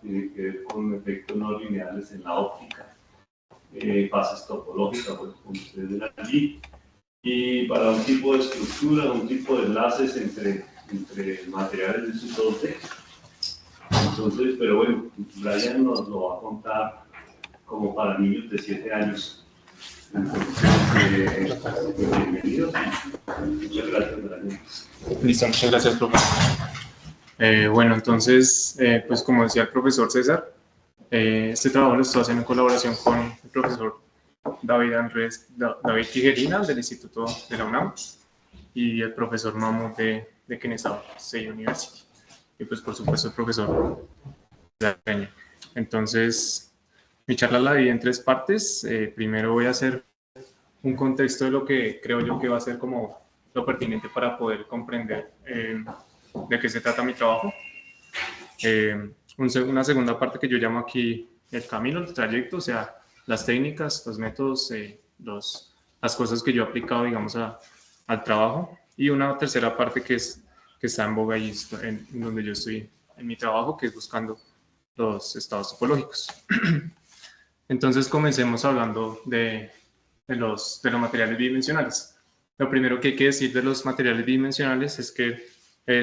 tiene que ver con efectos no lineales en la óptica, fases topológicas, pues, como ustedes ven allí, y para un tipo de estructura, un tipo de enlaces entre materiales de su 2D. Entonces, pero bueno, Brian nos lo va a contar como para niños de 7 años. Entonces, bienvenidos. Muchas gracias, Brian. Listo, muchas gracias, profesor. Bueno, entonces, pues como decía el profesor César, este trabajo lo estoy haciendo en colaboración con el profesor David Tijerina del Instituto de la UNAM y el profesor Mahmoud de Kennesaw State University y pues por supuesto el profesor Peña. Entonces, mi charla la dividí en 3 partes. Primero voy a hacer un contexto de lo que creo yo que va a ser como lo pertinente para poder comprender de qué se trata mi trabajo. Una segunda parte que yo llamo aquí el camino, el trayecto, o sea, las técnicas, los métodos, las cosas que yo he aplicado, digamos, al trabajo. Y una tercera parte que está en boga y en donde yo estoy en mi trabajo, que es buscando los estados topológicos. Entonces, comencemos hablando de los materiales bidimensionales. Lo primero que hay que decir de los materiales bidimensionales es que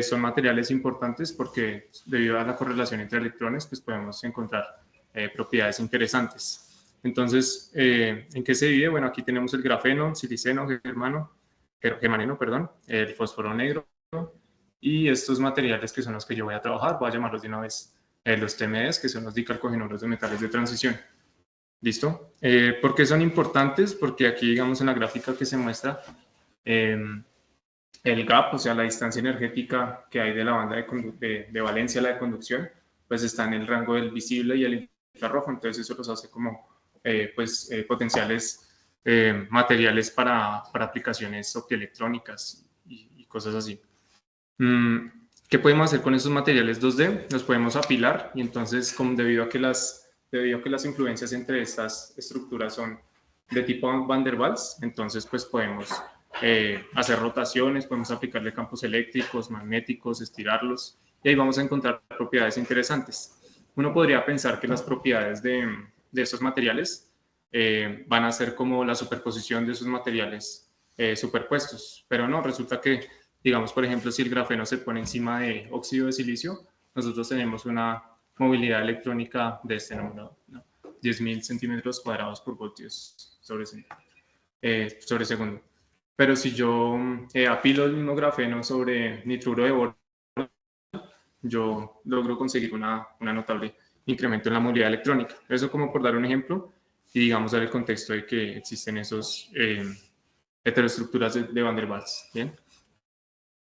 son materiales importantes porque debido a la correlación entre electrones, pues podemos encontrar propiedades interesantes. Entonces, ¿en qué se divide? Bueno, aquí tenemos el grafeno, siliceno, germanio, perdón, el fósforo negro y estos materiales que son los que yo voy a trabajar, voy a llamarlos de una vez los TMEs, que son los dicalcogenoros de metales de transición. ¿Listo? ¿Por qué son importantes? Porque aquí, digamos, en la gráfica que se muestra, el gap, o sea, la distancia energética que hay de la banda de valencia a la de conducción, pues está en el rango del visible y el infrarrojo, entonces eso los hace como potenciales materiales para aplicaciones optoelectrónicas y cosas así. ¿Qué podemos hacer con esos materiales 2D? Los podemos apilar y entonces, debido a que las influencias entre estas estructuras son de tipo Van der Waals, entonces pues podemos hacer rotaciones, podemos aplicarle campos eléctricos, magnéticos, estirarlos, y ahí vamos a encontrar propiedades interesantes. Uno podría pensar que las propiedades de estos materiales van a ser como la superposición de esos materiales superpuestos, pero no, resulta que, digamos, por ejemplo, si el grafeno se pone encima de óxido de silicio, nosotros tenemos una movilidad electrónica de este número, ¿no? 10.000 centímetros cuadrados por voltios sobre segundo. Pero si yo apilo el mismo grafeno sobre nitruro de boro, yo logro conseguir una notable incremento en la movilidad electrónica. Eso como por dar un ejemplo y digamos dar el contexto de que existen esos heteroestructuras de Van der Waals. ¿Bien?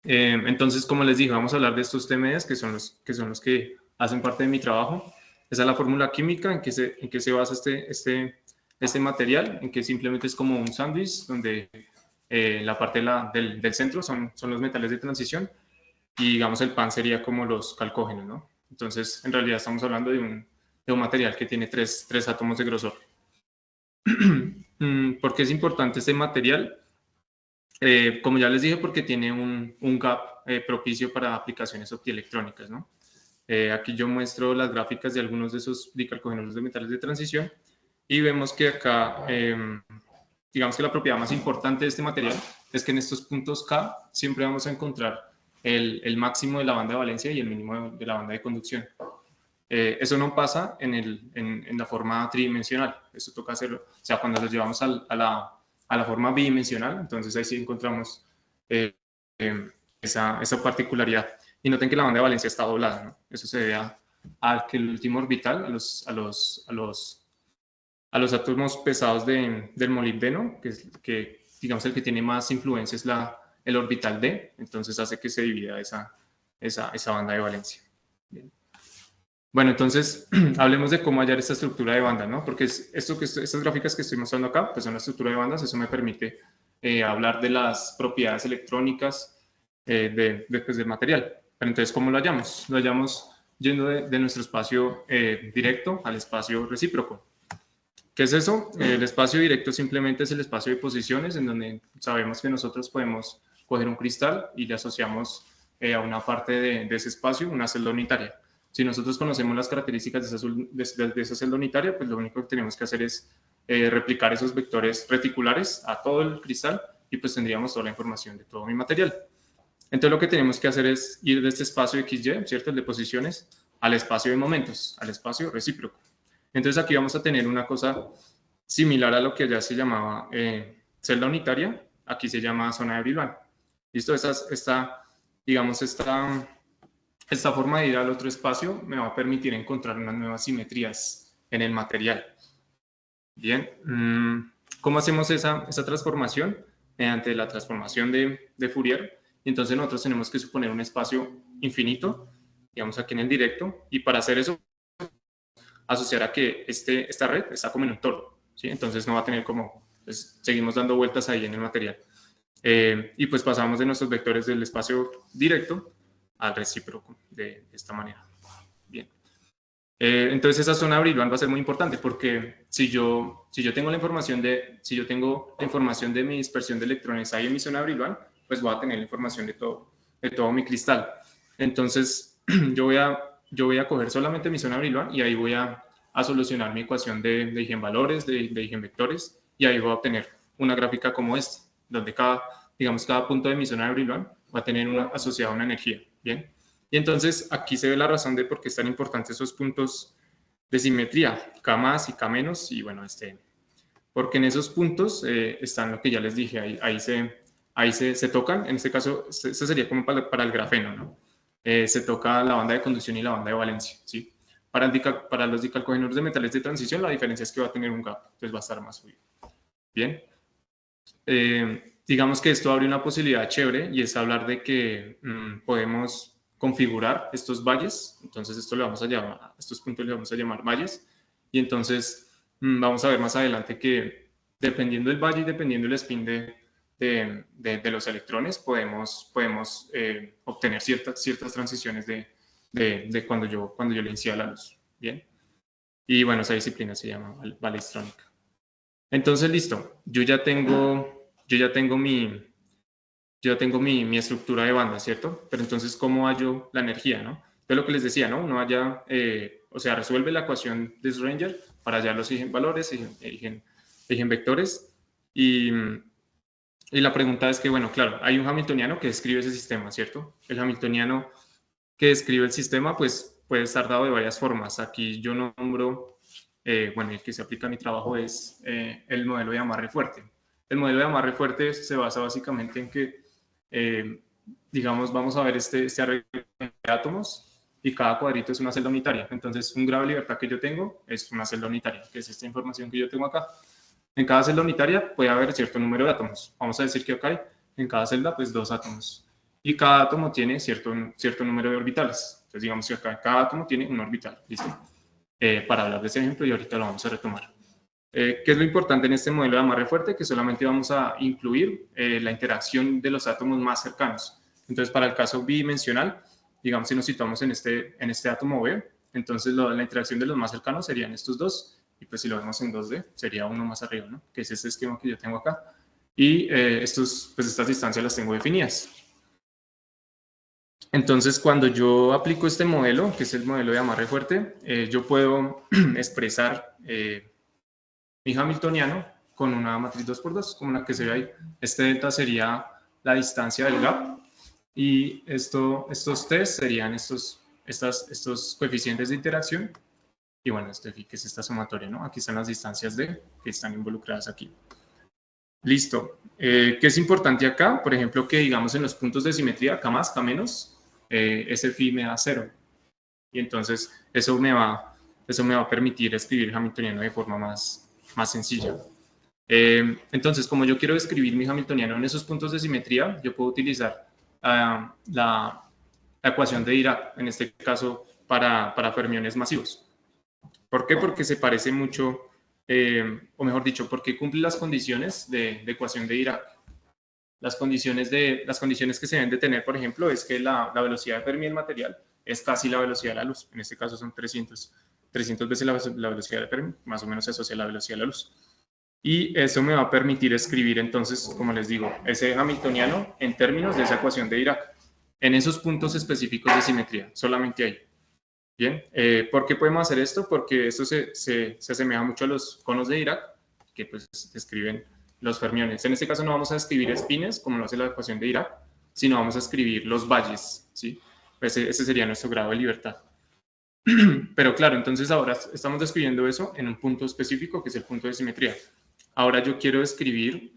Entonces, como les dije, vamos a hablar de estos TMEs que son los que hacen parte de mi trabajo. Esa es la fórmula química en que se basa este material, en que simplemente es como un sándwich donde la parte del centro son los metales de transición y digamos el pan sería como los calcógenos, ¿no? Entonces, en realidad estamos hablando de un material que tiene tres átomos de grosor. ¿Por qué es importante este material? Como ya les dije, porque tiene un gap propicio para aplicaciones optoelectrónicas, ¿no? Aquí yo muestro las gráficas de algunos de esos dicalcogenoros de metales de transición y vemos que acá, digamos que la propiedad más importante de este material es que en estos puntos K siempre vamos a encontrar el máximo de la banda de valencia y el mínimo de la banda de conducción. Eso no pasa en la forma tridimensional, eso toca hacerlo, o sea, cuando los llevamos a la forma bidimensional, entonces ahí sí encontramos esa particularidad. Y noten que la banda de valencia está doblada, ¿no? Eso se debe a que el último orbital, a los átomos pesados del molibdeno, que digamos el que tiene más influencia es el orbital D, entonces hace que se divida esa banda de valencia. Bien. Bueno, entonces hablemos de cómo hallar esta estructura de banda, ¿no? Porque estas gráficas que estoy mostrando acá, pues son la estructura de bandas, eso me permite hablar de las propiedades electrónicas del material. Pero entonces, ¿cómo lo hallamos? Lo hallamos yendo de nuestro espacio directo al espacio recíproco. ¿Qué es eso? El espacio directo simplemente es el espacio de posiciones en donde sabemos que nosotros podemos coger un cristal y le asociamos a una parte de ese espacio una celda unitaria. Si nosotros conocemos las características de esa celda unitaria, pues lo único que tenemos que hacer es replicar esos vectores reticulares a todo el cristal y pues tendríamos toda la información de todo mi material. Entonces lo que tenemos que hacer es ir de este espacio XY, ¿cierto? El de posiciones, al espacio de momentos, al espacio recíproco. Entonces aquí vamos a tener una cosa similar a lo que ya se llamaba celda unitaria, aquí se llama zona de Brillouin. ¿Listo? Digamos, esta forma de ir al otro espacio me va a permitir encontrar unas nuevas simetrías en el material. Bien, ¿cómo hacemos esa transformación? Mediante la transformación de Fourier. Entonces nosotros tenemos que suponer un espacio infinito, digamos aquí en el directo, y para hacer eso, asociar a que esta red está como en un toro, ¿sí? Entonces no va a tener como, pues, seguimos dando vueltas ahí en el material. Y pues pasamos de nuestros vectores del espacio directo al recíproco de esta manera. Bien. Entonces esa zona de Brillouin va a ser muy importante porque si yo tengo la información de mi dispersión de electrones ahí en mi zona de Brillouin, pues voy a tener la información de todo mi cristal. Entonces yo voy a coger solamente mi zona de Brillouin y ahí voy a solucionar mi ecuación de eigenvalores, de eigenvectores, y ahí voy a obtener una gráfica como esta, donde cada punto de mi zona de Brillouin va a tener asociada una energía. Bien. Y entonces aquí se ve la razón de por qué es tan importante esos puntos de simetría, K más y K menos, y bueno, porque en esos puntos están lo que ya les dije, ahí se tocan, en este caso, este sería como para el grafeno, ¿no? Se toca la banda de conducción y la banda de valencia, ¿sí? Para los dicalcogéneros de metales de transición, la diferencia es que va a tener un gap, entonces va a estar más fluido. Bien. Digamos que esto abre una posibilidad chévere y es hablar de que podemos configurar estos valles, entonces estos puntos le vamos a llamar valles, y entonces vamos a ver más adelante que dependiendo del valle y dependiendo del spin de los electrones, podemos obtener ciertas transiciones de cuando yo le inicio la luz. Bien. Y bueno, esa disciplina se llama valestrónica. Entonces, listo, yo ya tengo mi estructura de banda, ¿cierto? Pero entonces, ¿cómo hallo la energía, no? Entonces, lo que les decía, ¿no? Uno resuelve la ecuación de Schrödinger para hallar los eigenvalores, eigenvectores, y la pregunta es que, bueno, claro, hay un hamiltoniano que describe ese sistema, ¿cierto? El hamiltoniano que describe el sistema, pues, puede estar dado de varias formas. Aquí yo nombro, el que se aplica a mi trabajo es el modelo de amarre fuerte. El modelo de amarre fuerte se basa básicamente en que vamos a ver este arreglo de átomos y cada cuadrito es una celda unitaria. Entonces, un grado de libertad que yo tengo es una celda unitaria, que es esta información que yo tengo acá. En cada celda unitaria puede haber cierto número de átomos. Vamos a decir que acá hay en cada celda, pues 2 átomos. Y cada átomo tiene cierto número de orbitales. Entonces, digamos que acá cada átomo tiene un orbital. ¿Listo? Para hablar de ese ejemplo y ahorita lo vamos a retomar. ¿Qué es lo importante en este modelo de amarre fuerte? Que solamente vamos a incluir la interacción de los átomos más cercanos. Entonces, para el caso bidimensional, digamos, si nos situamos en este átomo B, entonces la interacción de los más cercanos serían estos dos, y pues si lo vemos en 2D, sería uno más arriba, ¿no? Que es este esquema que yo tengo acá. Y estas distancias las tengo definidas. Entonces, cuando yo aplico este modelo, que es el modelo de amarre fuerte, yo puedo expresar mi hamiltoniano con una matriz 2×2, como la que se ve ahí. Este delta sería la distancia del gap, y estos T serían estos coeficientes de interacción, y bueno, que es esta sumatoria, ¿no? Aquí están las distancias D que están involucradas aquí. Listo. ¿Qué es importante acá? Por ejemplo, que digamos en los puntos de simetría, K más, K menos, ese phi me da 0. Y entonces eso me va a permitir escribir el hamiltoniano de forma más sencilla. Entonces, como yo quiero escribir mi hamiltoniano en esos puntos de simetría, yo puedo utilizar la ecuación de Dirac, en este caso para fermiones masivos. ¿Por qué? Porque se parece mucho, o mejor dicho, porque cumple las condiciones de ecuación de Dirac. Las condiciones que se deben de tener, por ejemplo, es que la velocidad de Fermi del material es casi la velocidad de la luz. En este caso son 300 veces la velocidad de Fermi, más o menos se asocia a la velocidad de la luz. Y eso me va a permitir escribir entonces, como les digo, ese hamiltoniano en términos de esa ecuación de Dirac, en esos puntos específicos de simetría, solamente ahí. Bien, ¿por qué podemos hacer esto? Porque esto se asemeja mucho a los conos de Dirac, que pues describen los fermiones. En este caso no vamos a escribir espines, como lo hace la ecuación de Dirac, sino vamos a escribir los valles, ¿sí? Ese sería nuestro grado de libertad. Pero claro, entonces ahora estamos describiendo eso en un punto específico, que es el punto de simetría. Ahora yo quiero describir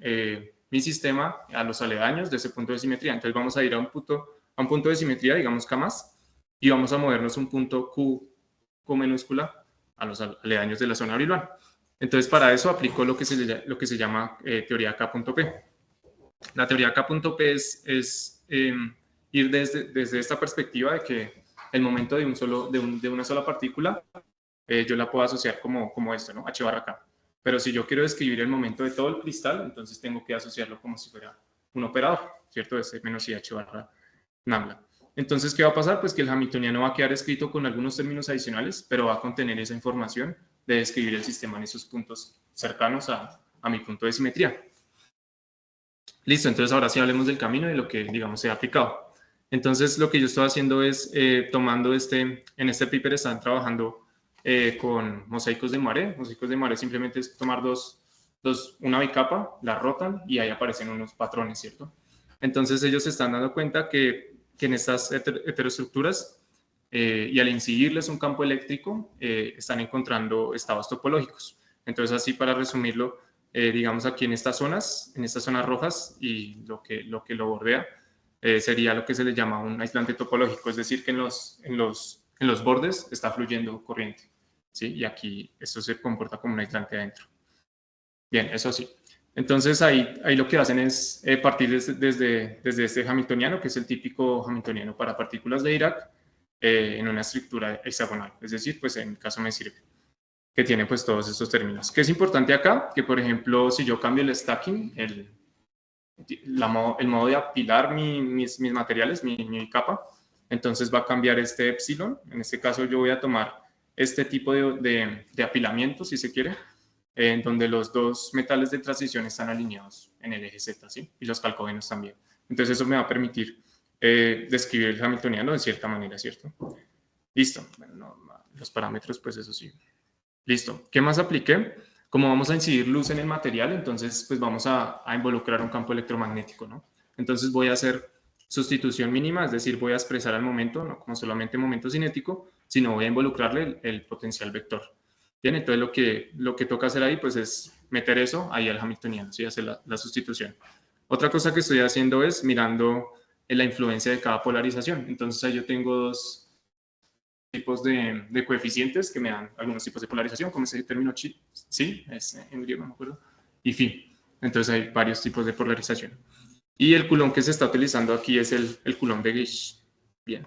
mi sistema a los aledaños de ese punto de simetría. Entonces vamos a ir a un punto de simetría, digamos K+, y vamos a movernos un punto Q minúscula a los aledaños de la zona Brillouin. Entonces para eso aplico lo que se llama teoría K.P. La teoría K.P es ir desde esta perspectiva de que el momento de una sola partícula yo la puedo asociar como esto, ¿no? H barra K. Pero si yo quiero describir el momento de todo el cristal, entonces tengo que asociarlo como si fuera un operador, ¿cierto? S menos IH barra lambda. Entonces, ¿qué va a pasar? Pues que el hamiltoniano va a quedar escrito con algunos términos adicionales, pero va a contener esa información de describir el sistema en esos puntos cercanos a mi punto de simetría. Listo, entonces ahora sí hablemos del camino y lo que, digamos, se ha aplicado. Entonces, lo que yo estoy haciendo es tomando en este paper están trabajando con mosaicos de Moiré. Mosaicos de Moiré simplemente es tomar una bicapa, la rotan y ahí aparecen unos patrones, ¿cierto? Entonces, ellos se están dando cuenta que en estas heteroestructuras y al incidirles un campo eléctrico, están encontrando estados topológicos. Entonces, así para resumirlo, digamos aquí en estas zonas rojas y lo que lo bordea, sería lo que se le llama un aislante topológico, es decir, que en los bordes está fluyendo corriente, ¿sí? Y aquí esto se comporta como un aislante adentro. Bien, eso sí. Entonces ahí lo que hacen es partir desde este hamiltoniano, que es el típico hamiltoniano para partículas de Dirac, en una estructura hexagonal, es decir, pues en el caso me sirve, que tiene pues todos estos términos. ¿Qué es importante acá? Que por ejemplo, si yo cambio el stacking, el modo de apilar mis materiales, mi capa, entonces va a cambiar este epsilon. En este caso yo voy a tomar este tipo de apilamiento, si se quiere, en donde los dos metales de transición están alineados en el eje Z, ¿sí? Y los calcogenos también. Entonces eso me va a permitir describir el hamiltoniano de cierta manera, ¿cierto? Listo. Bueno, los parámetros, pues eso sí. Listo. ¿Qué más apliqué? Como vamos a incidir luz en el material, entonces pues vamos a involucrar un campo electromagnético, ¿no? Entonces voy a hacer sustitución mínima, es decir, voy a expresar al momento, no como solamente momento cinético, sino voy a involucrarle el potencial vector. Bien, entonces lo que toca hacer ahí pues es meter eso ahí al hamiltoniano, ¿sí? Hacer la sustitución. Otra cosa que estoy haciendo es mirando la influencia de cada polarización. Entonces ahí yo tengo dos tipos de coeficientes que me dan algunos tipos de polarización, como ese término chi, sí, es en griego, no me acuerdo, y phi. Entonces hay varios tipos de polarización. Y el Coulomb que se está utilizando aquí es el Coulomb de Gish. Bien,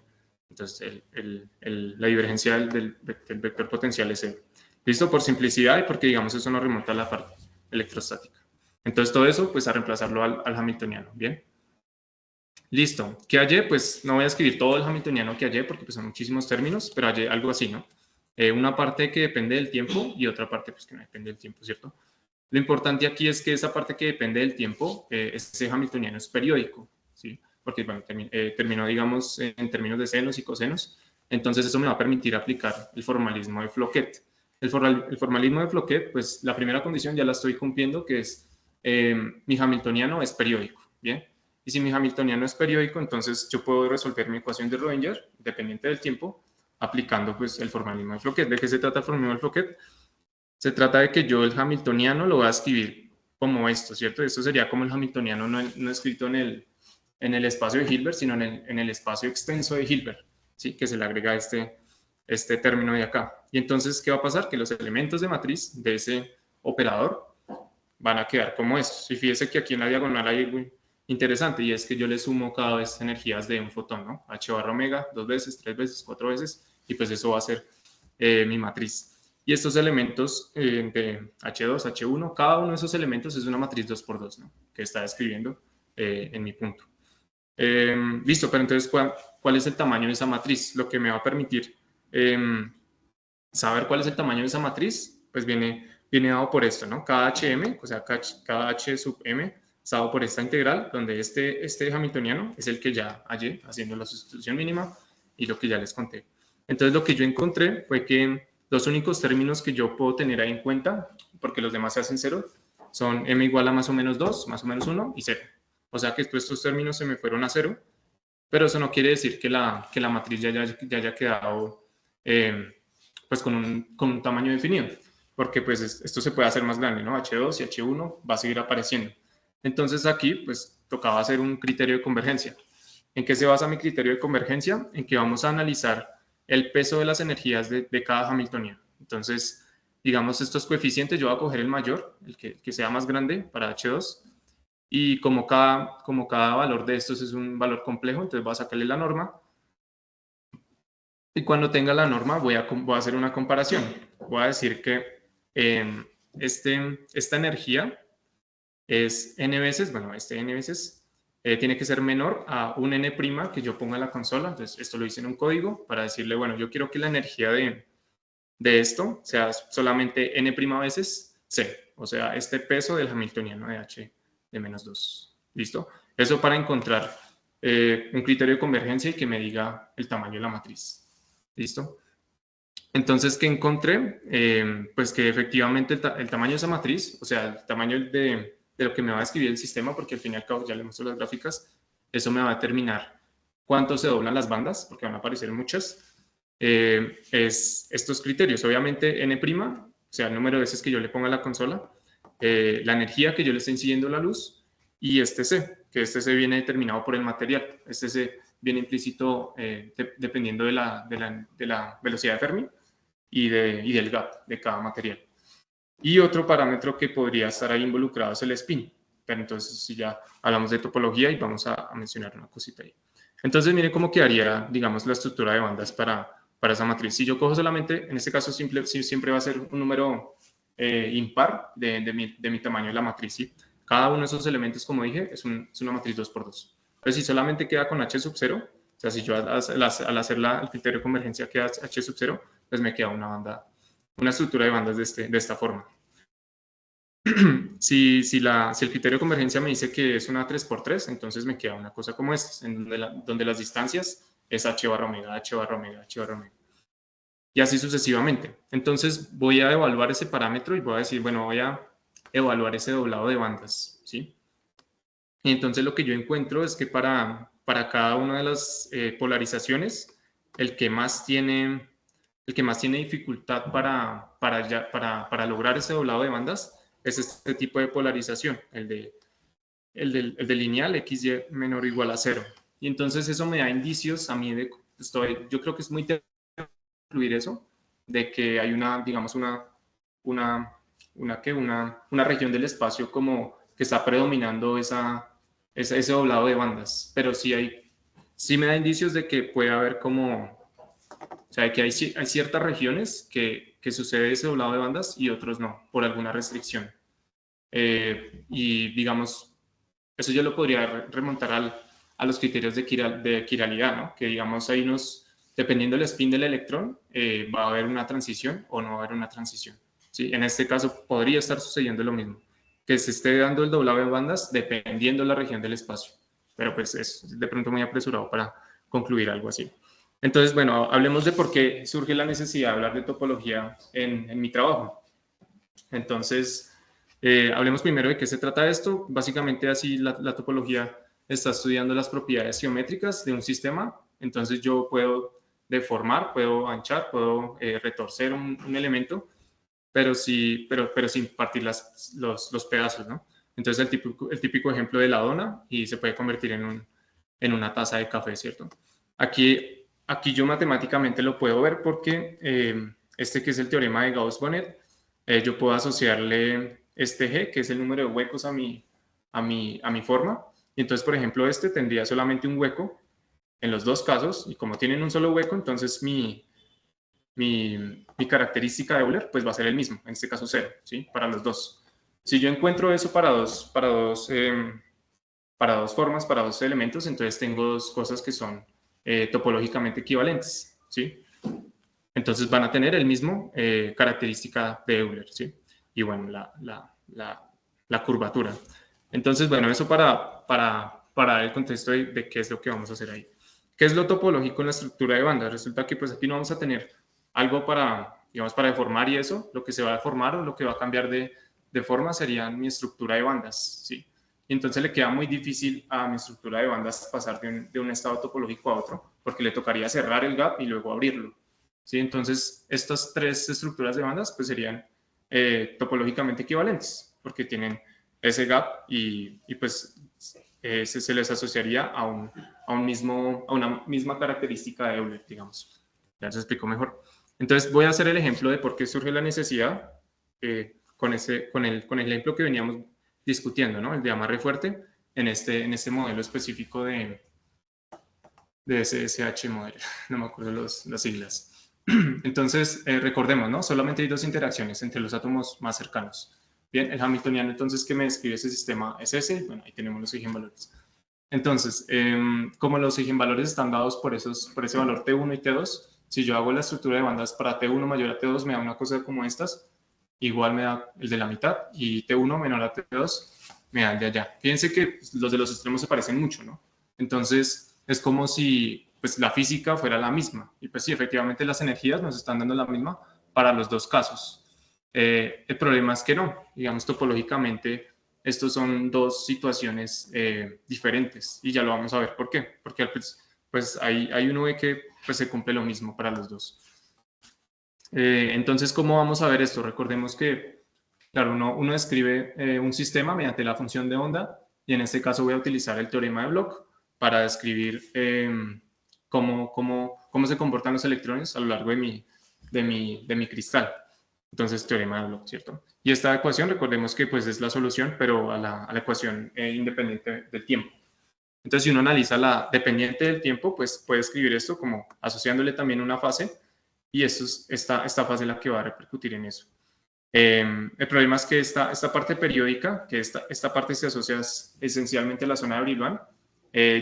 entonces la divergencia del vector potencial es cero. Listo, por simplicidad y porque digamos eso nos remonta a la parte electrostática. Entonces todo eso pues a reemplazarlo al hamiltoniano, bien. Listo. ¿Qué hallé? Pues no voy a escribir todo el hamiltoniano que hallé porque pues, son muchísimos términos, pero hallé algo así, ¿no? Una parte que depende del tiempo y otra parte pues, que no depende del tiempo, ¿cierto? Lo importante aquí es que esa parte que depende del tiempo, ese hamiltoniano es periódico, ¿sí? Porque bueno, terminó, digamos, en términos de senos y cosenos. Entonces eso me va a permitir aplicar el formalismo de Floquet. El formalismo de Floquet, pues la primera condición ya la estoy cumpliendo, que es mi hamiltoniano es periódico, ¿bien? Y si mi hamiltoniano es periódico, entonces yo puedo resolver mi ecuación de Rödinger, dependiente del tiempo, aplicando pues el formalismo de Floquet. ¿De qué se trata el formalismo de Floquet? Se trata de que yo el hamiltoniano lo voy a escribir como esto, ¿cierto? Esto sería como el hamiltoniano no escrito en el espacio de Hilbert, sino en el espacio extenso de Hilbert, ¿sí? Que se le agrega este término de acá. Y entonces, ¿qué va a pasar? Que los elementos de matriz de ese operador van a quedar como estos. Y fíjese que aquí en la diagonal hay algo interesante, y es que yo le sumo cada vez energías de un fotón, ¿no? H barra omega, 2 veces, 3 veces, 4 veces, y pues eso va a ser mi matriz. Y estos elementos de H2, H1, cada uno de esos elementos es una matriz 2x2, ¿no? Que está describiendo en mi punto. Listo, pero entonces, ¿cuál es el tamaño de esa matriz? Lo que me va a permitir saber cuál es el tamaño de esa matriz, pues viene dado por esto, ¿no? Cada hm, o sea, cada h sub m, es dado por esta integral, donde este hamiltoniano es el que ya hallé haciendo la sustitución mínima y lo que ya les conté. Entonces lo que yo encontré fue que los únicos términos que yo puedo tener ahí en cuenta, porque los demás se hacen 0, son m igual a más o menos 2, más o menos 1 y 0. O sea que estos términos se me fueron a 0, pero eso no quiere decir que la matriz ya haya quedado pues con un tamaño definido, porque pues esto se puede hacer más grande, ¿no? H2 y H1 va a seguir apareciendo. Entonces aquí pues tocaba hacer un criterio de convergencia. ¿En qué se basa mi criterio de convergencia? En que vamos a analizar el peso de las energías de cada Hamiltoniano. Entonces, digamos, estos coeficientes, yo voy a coger el mayor, el que sea más grande para H2, y como cada valor de estos es un valor complejo, entonces voy a sacarle la norma, y cuando tenga la norma voy a hacer una comparación. Voy a decir que esta energía es n veces, bueno, n veces, tiene que ser menor a un n' que yo ponga en la consola. Entonces, esto lo hice en un código para decirle, bueno, yo quiero que la energía de esto sea solamente n' veces c, o sea, este peso del Hamiltoniano de h de menos 2. ¿Listo? Eso para encontrar un criterio de convergencia y que me diga el tamaño de la matriz. ¿Listo? Entonces, ¿qué encontré? Pues que efectivamente el tamaño de esa matriz, o sea, el tamaño de lo que me va a describir el sistema, porque al fin y al cabo ya le muestro las gráficas, eso me va a determinar cuánto se doblan las bandas, porque van a aparecer muchas, es estos criterios. Obviamente n', o sea, el número de veces que yo le ponga a la consola, la energía que yo le esté incidiendo la luz, y este C, que este C viene determinado por el material. Este C viene implícito dependiendo de la velocidad de Fermi y del gap de cada material. Y otro parámetro que podría estar ahí involucrado es el spin. Pero entonces, si ya hablamos de topología y vamos a mencionar una cosita ahí. Entonces, miren cómo quedaría, digamos, la estructura de bandas para esa matriz. Si yo cojo solamente, en este caso siempre va a ser un número impar de mi tamaño de la matriz, ¿sí? Cada uno de esos elementos, como dije, es una matriz 2x2. Entonces, si solamente queda con H sub 0, o sea, si yo al hacer el criterio de convergencia queda H sub 0, pues me queda una estructura de bandas de esta forma. Si el criterio de convergencia me dice que es una 3x3, entonces me queda una cosa como esta, donde las distancias es h barra omega, h barra omega, h barra omega. Y así sucesivamente. Entonces voy a evaluar ese parámetro y voy a decir, bueno, voy a evaluar ese doblado de bandas, ¿sí? Y entonces lo que yo encuentro es que para cada una de las polarizaciones, el que más tiene dificultad para lograr ese doblado de bandas es este tipo de polarización, el de lineal XY menor o igual a 0. Y entonces eso me da indicios a mí yo creo que es muy incluir eso, de que hay digamos, una región del espacio como que está predominando ese doblado de bandas, pero sí me da indicios de que puede haber o sea, que hay ciertas regiones que sucede ese doblado de bandas y otros no, por alguna restricción. Y digamos, eso yo lo podría remontar a los criterios de quiralidad, ¿no? Que digamos hay dependiendo del spin del electrón, va a haber una transición o no va a haber una transición. ¿Sí? En este caso podría estar sucediendo lo mismo, que se esté dando el doblado de bandas dependiendo de la región del espacio. Pero pues es de pronto muy apresurado para concluir algo así. Entonces, bueno, hablemos de por qué surge la necesidad de hablar de topología en mi trabajo. Entonces, hablemos primero de qué se trata esto. Básicamente así la topología está estudiando las propiedades geométricas de un sistema. Entonces yo puedo deformar, puedo anchar, puedo retorcer un elemento, pero sin partir los pedazos, ¿no? Entonces el típico ejemplo de la dona y se puede convertir en una taza de café, ¿cierto? Aquí yo matemáticamente lo puedo ver porque este que es el teorema de Gauss-Bonnet, yo puedo asociarle este G, que es el número de huecos a mi forma. Y entonces, por ejemplo, este tendría solamente un hueco en los dos casos. Y como tienen un solo hueco, entonces mi característica de Euler pues va a ser el mismo, en este caso 0, ¿sí? Para los dos. Si yo encuentro eso para dos formas, para dos elementos, entonces tengo dos cosas que son topológicamente equivalentes, ¿sí? Entonces van a tener el mismo característica de Euler, ¿sí? Y bueno, la curvatura. Entonces, bueno, eso para el contexto de qué es lo que vamos a hacer ahí. ¿Qué es lo topológico en la estructura de bandas? Resulta que pues aquí no vamos a tener algo para, digamos, para deformar y eso. Lo que se va a deformar o lo que va a cambiar de forma sería mi estructura de bandas, ¿sí? Y entonces le queda muy difícil a mi estructura de bandas pasar de un estado topológico a otro, porque le tocaría cerrar el gap y luego abrirlo, ¿sí? Entonces, estas tres estructuras de bandas pues serían topológicamente equivalentes, porque tienen ese gap y pues se les asociaría a una misma característica de Euler, digamos. Ya se explicó mejor. Entonces voy a hacer el ejemplo de por qué surge la necesidad con el ejemplo que veníamos discutiendo, ¿no? El de amarre fuerte en este modelo específico de SSH model, no me acuerdo las siglas. Entonces, recordemos, ¿no? Solamente hay dos interacciones entre los átomos más cercanos. Bien, el hamiltoniano entonces que me describe ese sistema es ese, bueno, ahí tenemos los eigenvalores. Entonces, como los eigenvalores están dados por ese valor T1 y T2, si yo hago la estructura de bandas para T1 mayor a T2, me da una cosa como estas, igual me da el de la mitad, y T1 menor a T2 me da el de allá. Fíjense que los de los extremos se parecen mucho, ¿no? Entonces, es como si pues, la física fuera la misma. Y pues sí, efectivamente las energías nos están dando la misma para los dos casos. El problema es que no, digamos, topológicamente, estos son dos situaciones diferentes y ya lo vamos a ver por qué. Porque pues ahí uno ve que pues, se cumple lo mismo para los dos. Entonces, ¿cómo vamos a ver esto? Recordemos que, claro, uno describe un sistema mediante la función de onda y en este caso voy a utilizar el teorema de Bloch para describir cómo se comportan los electrones a lo largo de mi cristal. Entonces, teorema de Bloch, ¿cierto? Y esta ecuación, recordemos que pues, es la solución, pero a la ecuación independiente del tiempo. Entonces, si uno analiza la dependiente del tiempo, pues puede escribir esto como asociándole también una fase, y esta fase es la que va a repercutir en eso. El problema es que esta parte periódica, que esta parte se asocia esencialmente a la zona de Brillouin,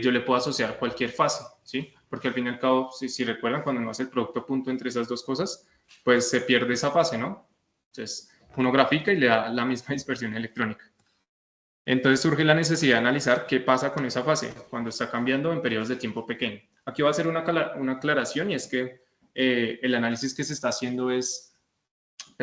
yo le puedo asociar cualquier fase, ¿sí? Porque al fin y al cabo, si recuerdan, cuando uno hace el producto punto entre esas dos cosas, pues se pierde esa fase, ¿no? Entonces, uno grafica y le da la misma dispersión electrónica. Entonces surge la necesidad de analizar qué pasa con esa fase cuando está cambiando en periodos de tiempo pequeño. Aquí va a hacer una aclaración y es que el análisis que se está haciendo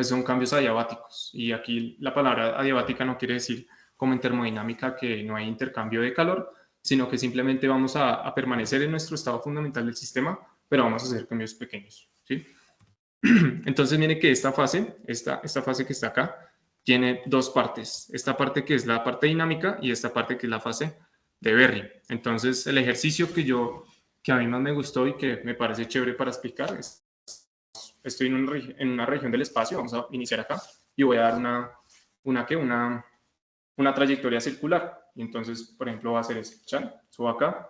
son cambios adiabáticos. Y aquí la palabra adiabática no quiere decir como en termodinámica que no hay intercambio de calor, sino que simplemente vamos a permanecer en nuestro estado fundamental del sistema, pero vamos a hacer cambios pequeños, ¿sí? Entonces mire que esta fase que está acá, tiene dos partes. Esta parte que es la parte dinámica y esta parte que es la fase de Berry. Entonces el ejercicio que a mí más me gustó y que me parece chévere para explicar es, estoy en una región del espacio, vamos a iniciar acá, y voy a dar una trayectoria circular. Y entonces, por ejemplo, va a hacer este, subo acá,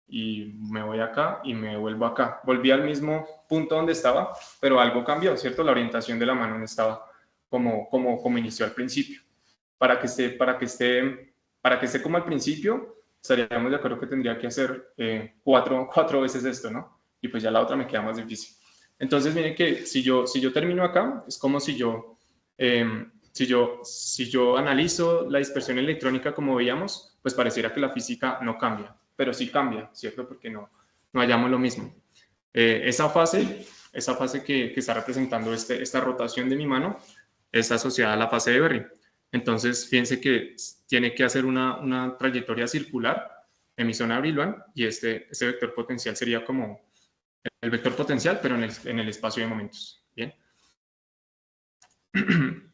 y me voy acá y me vuelvo acá. Volví al mismo punto donde estaba, pero algo cambió, ¿cierto? La orientación de la mano no estaba como inició al principio. Para que esté como al principio, estaríamos de acuerdo que tendría que hacer cuatro veces esto, ¿no? Y pues ya la otra me queda más difícil. Entonces, miren que si yo termino acá, es como si yo analizo la dispersión electrónica como veíamos, pues pareciera que la física no cambia, pero sí cambia, ¿cierto? Porque no hallamos lo mismo. Esa fase que está representando esta rotación de mi mano está asociada a la fase de Berry. Entonces, fíjense que tiene que hacer una trayectoria circular en mi zona de Brillouin y ese vector potencial sería como el vector potencial, pero en el espacio de momentos. Bien.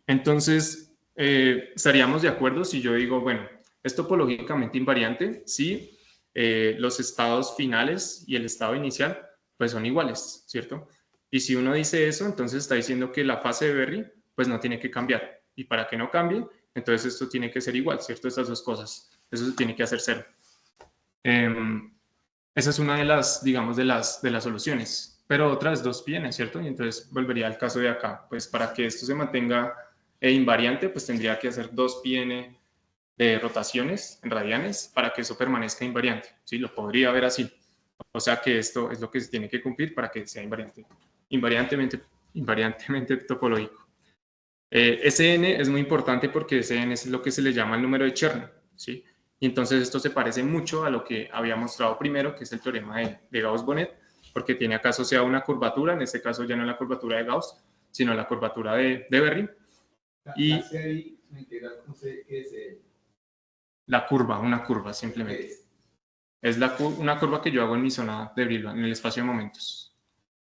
Entonces, estaríamos de acuerdo si yo digo, bueno, es topológicamente invariante si los estados finales y el estado inicial pues son iguales, ¿cierto? Y si uno dice eso, entonces está diciendo que la fase de Berry pues no tiene que cambiar. Y para que no cambie, entonces esto tiene que ser igual, ¿cierto? Estas dos cosas. Eso se tiene que hacer cero. Esa es una de las, digamos, de las soluciones. Pero otras dos vienen, ¿cierto? Y entonces volvería al caso de acá. Pues para que esto se mantenga invariante, pues tendría que hacer 2πn de rotaciones en radianes para que eso permanezca invariante. ¿Sí? Lo podría ver así. O sea que esto es lo que se tiene que cumplir para que sea invariante. Invariantemente topológico. Sn es muy importante porque Sn es lo que se le llama el número de Chernow, ¿sí? Y entonces esto se parece mucho a lo que había mostrado primero, que es el teorema de Gauss-Bonnet, porque tiene acá asociada una curvatura, en este caso ya no la curvatura de Gauss, sino la curvatura de Berry. Y una curva simplemente. Es una curva que yo hago en mi zona de Brillouin, en el espacio de momentos.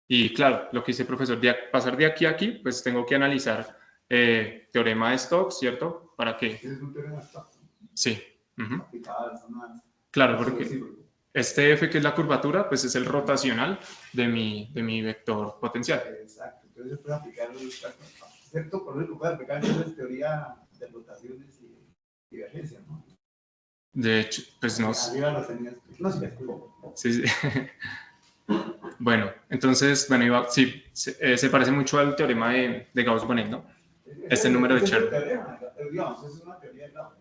Y claro, lo que dice el profesor, pasar de aquí a aquí, pues tengo que analizar teorema de Stokes, ¿cierto? ¿Para qué? ¿Es un teorema de Stokes? Sí. Aplicado a una... Claro, porque este F, que es la curvatura, pues es el rotacional de mi vector potencial. Exacto. Entonces se puede aplicar, ¿cierto? Por eso puede aplicar entonces teoría de rotaciones y divergencia, ¿no? De hecho, pues no. Arriba lo tenías. No, sí, sí. Bueno, entonces, bueno, sí, se parece mucho al teorema de Gauss-Bonnet, ¿no? Este número de Chern. Digamos, es una teoría de Gauss.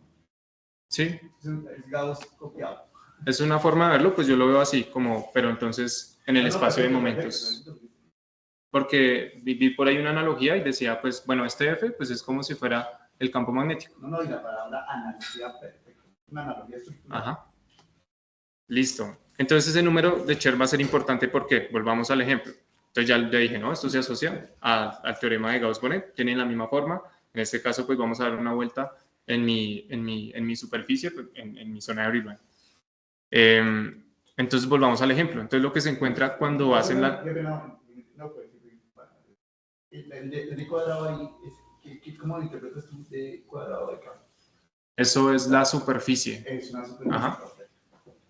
Sí. Es Gauss copiado. Es una forma de verlo, pues yo lo veo así, como, pero entonces en el espacio de momentos. Porque vi por ahí una analogía y decía, pues, bueno, este F, pues es como si fuera el campo magnético. No, y la palabra analogía perfecta. Una analogía estructural. Ajá. Listo. Entonces ese número de Chern va a ser importante porque, volvamos al ejemplo. Entonces ya dije, no, esto se asocia al teorema de Gauss-Bonnet, tienen la misma forma. En este caso, pues vamos a dar una vuelta en mi superficie, pues, en mi zona de Brillouin. Entonces volvamos al ejemplo. Entonces lo que se encuentra cuando hacen la... El de cuadrado ahí, ¿cómo lo interpretas tú de cuadrado de acá? Eso es la superficie. Es una superficie. Ajá.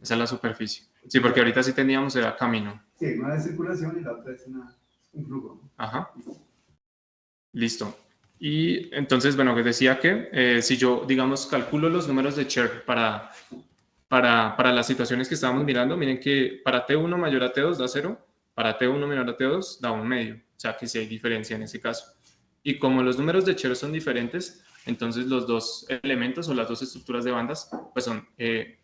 Esa es la superficie. Sí, porque ahorita sí teníamos era camino. Sí, una de circulación y la otra es un flujo. Ajá. Listo. Y entonces, bueno, que decía que si yo, digamos, calculo los números de Chern para las situaciones que estábamos mirando, miren que para T1 mayor a T2 da 0, para T1 menor a T2 da 1 medio, o sea que sí hay diferencia en ese caso. Y como los números de Chern son diferentes, entonces los dos elementos o las dos estructuras de bandas pues son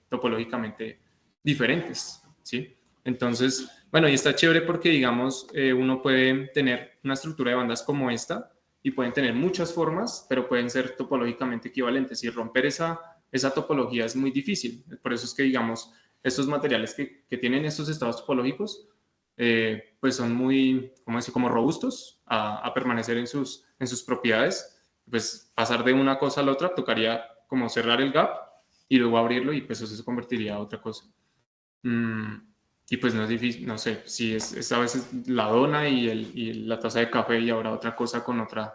topológicamente diferentes, ¿sí? Entonces, bueno, y está chévere porque, digamos, uno puede tener una estructura de bandas como esta y pueden tener muchas formas, pero pueden ser topológicamente equivalentes y romper esa topología es muy difícil. Por eso es que, digamos, estos materiales que tienen estos estados topológicos, pues son muy, ¿cómo decir?, como robustos a permanecer en sus propiedades. Pues pasar de una cosa a la otra tocaría como cerrar el gap y luego abrirlo y pues eso se convertiría a otra cosa. Y pues no es difícil, no sé, si es a veces la dona y la taza de café y ahora otra cosa con otra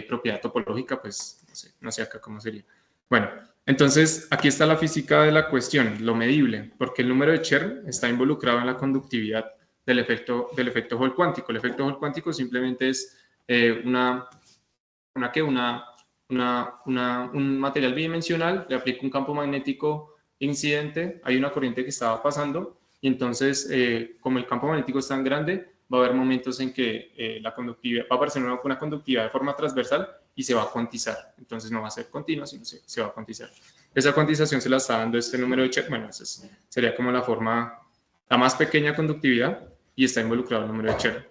propiedad topológica, pues no sé acá cómo sería. Bueno, entonces aquí está la física de la cuestión, lo medible, porque el número de Chern está involucrado en la conductividad del efecto Hall cuántico. El efecto Hall cuántico simplemente es un material bidimensional, le aplico un campo magnético incidente, hay una corriente que estaba pasando y entonces como el campo magnético es tan grande, va a haber momentos en que la conductividad, va a aparecer una conductividad de forma transversal y se va a cuantizar. Entonces no va a ser continua, sino se va a cuantizar. Esa cuantización se la está dando este número de Chern. Bueno, esa sería como la más pequeña conductividad y está involucrado el número de Chern.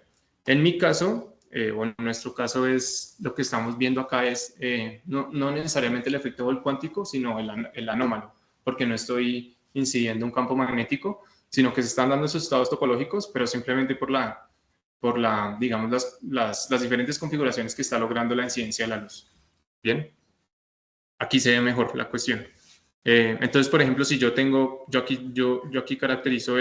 En mi caso, bueno, nuestro caso es, lo que estamos viendo acá es no necesariamente el efecto Hall cuántico, sino el anómalo, porque no estoy incidiendo un campo magnético, sino que se están dando esos estados topológicos, pero simplemente por digamos, las diferentes configuraciones que está logrando la incidencia de la luz. Bien, aquí se ve mejor la cuestión. Entonces, por ejemplo, si yo aquí caracterizo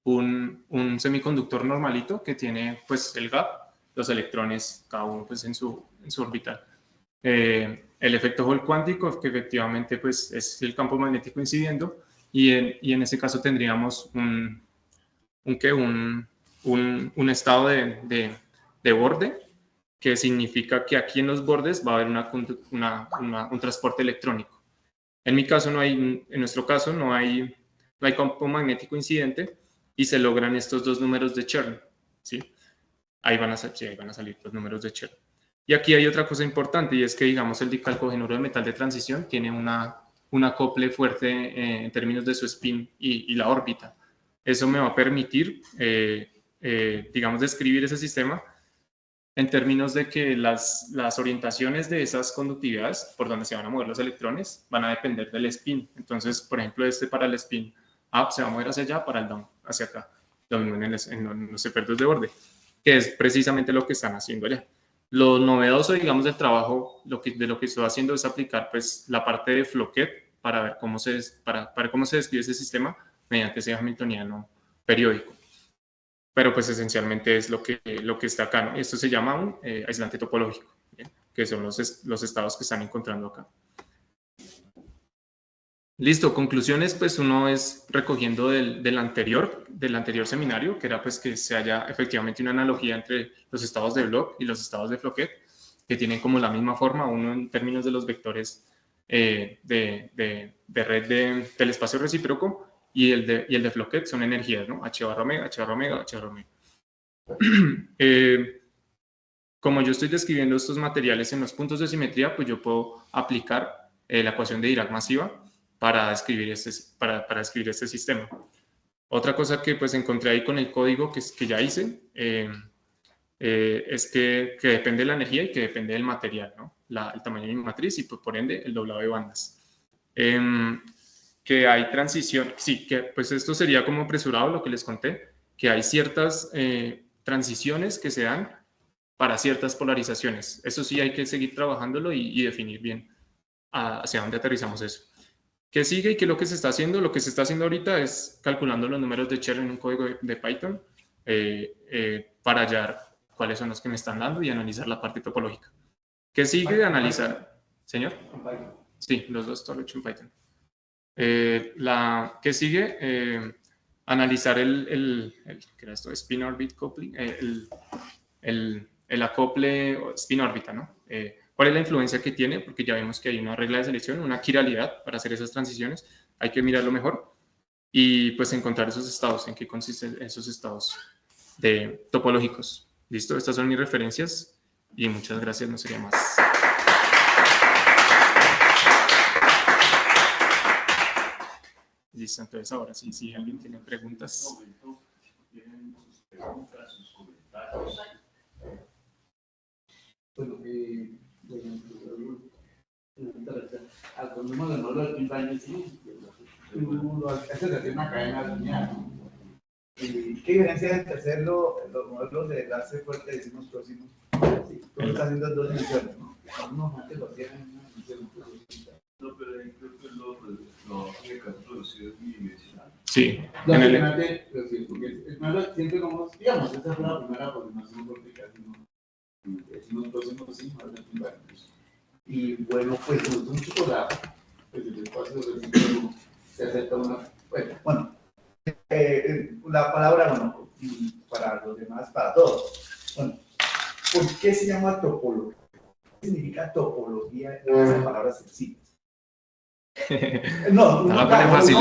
un semiconductor normalito que tiene pues el gap, los electrones cada uno pues en su orbital. El efecto Hall cuántico, que efectivamente pues es el campo magnético incidiendo, y en ese caso tendríamos un estado de borde, que significa que aquí en los bordes va a haber un transporte electrónico. En nuestro caso no hay campo magnético incidente y se logran estos dos números de Chern, ¿sí? Ahí van a salir los números de Chern. Y aquí hay otra cosa importante, y es que, digamos, el dicalcogenuro de metal de transición tiene un acople fuerte en términos de su spin y la órbita. Eso me va a permitir, digamos, describir ese sistema en términos de que las orientaciones de esas conductividades por donde se van a mover los electrones van a depender del spin. Entonces, por ejemplo, para el spin up se va a mover hacia allá, para el down hacia acá, lo mismo en los efectos de borde, que es precisamente lo que están haciendo allá. Lo novedoso, digamos, del trabajo, de lo que estoy haciendo es aplicar pues, la parte de Floquet para ver cómo se describe ese sistema mediante ese hamiltoniano periódico. Pero pues esencialmente es lo que está acá, ¿no? Esto se llama un aislante topológico, ¿bien? Que son los estados que están encontrando acá. Listo, conclusiones, pues uno es recogiendo del anterior seminario, que era pues que se haya efectivamente una analogía entre los estados de Bloch y los estados de Floquet, que tienen como la misma forma, uno en términos de los vectores de red del espacio recíproco, y el de Floquet son energías, ¿no? H barra omega, H barra omega, H barra omega. Como yo estoy describiendo estos materiales en los puntos de simetría, pues yo puedo aplicar la ecuación de Dirac masiva para describir este sistema. Otra cosa que pues encontré ahí con el código que ya hice es que depende de la energía y que depende del material, ¿no? El tamaño de mi matriz y pues, por ende el doblado de bandas. Que hay transición, sí, que pues esto sería como apresurado lo que les conté, que hay ciertas transiciones que se dan para ciertas polarizaciones. Eso sí hay que seguir trabajándolo y definir bien hacia dónde aterrizamos eso. ¿Qué sigue y qué es lo que se está haciendo? Lo que se está haciendo ahorita es calculando los números de Cherry en un código de Python para hallar cuáles son los que me están dando y analizar la parte topológica. ¿Qué sigue? Analizar. ¿Señor? Sí, los dos están hechos en Python. ¿Qué sigue? Analizar ¿qué era esto? Spin orbit coupling, el acople spin órbita, ¿no? ¿Cuál es la influencia que tiene? Porque ya vemos que hay una regla de selección, una quiralidad para hacer esas transiciones. Hay que mirarlo mejor y pues encontrar esos estados, en qué consisten esos estados topológicos. ¿Listo? Estas son mis referencias y muchas gracias, no sería más. Listo, entonces ahora sí, si alguien tiene preguntas. ¿Tienen sus preguntas, sus comentarios? Bueno, cuando uno de modelo de 15 años, sí, eso se hace una cadena lineal. ¿Qué diferencia hay entre hacerlo los modelos de enlace fuerte, decimos próximos? Sí, todo está haciendo en dos dimensiones, ¿no? Unos antes lo hacían en una dimensión. No, pero creo que lo único producido es bidimensional. Sí. Lógicamente, siempre como, digamos, esa fue la primera aproximación cortical, ¿no? Decimos próximos, sí, más de 15 años. Y bueno, pues nos un chocolate, pues el espacio recíproco se acepta una. Bueno, la palabra, bueno, para los demás, para todos. Bueno, ¿por qué se llama topología? ¿Qué significa topología en esas palabras sencillas? No, claro, fácil.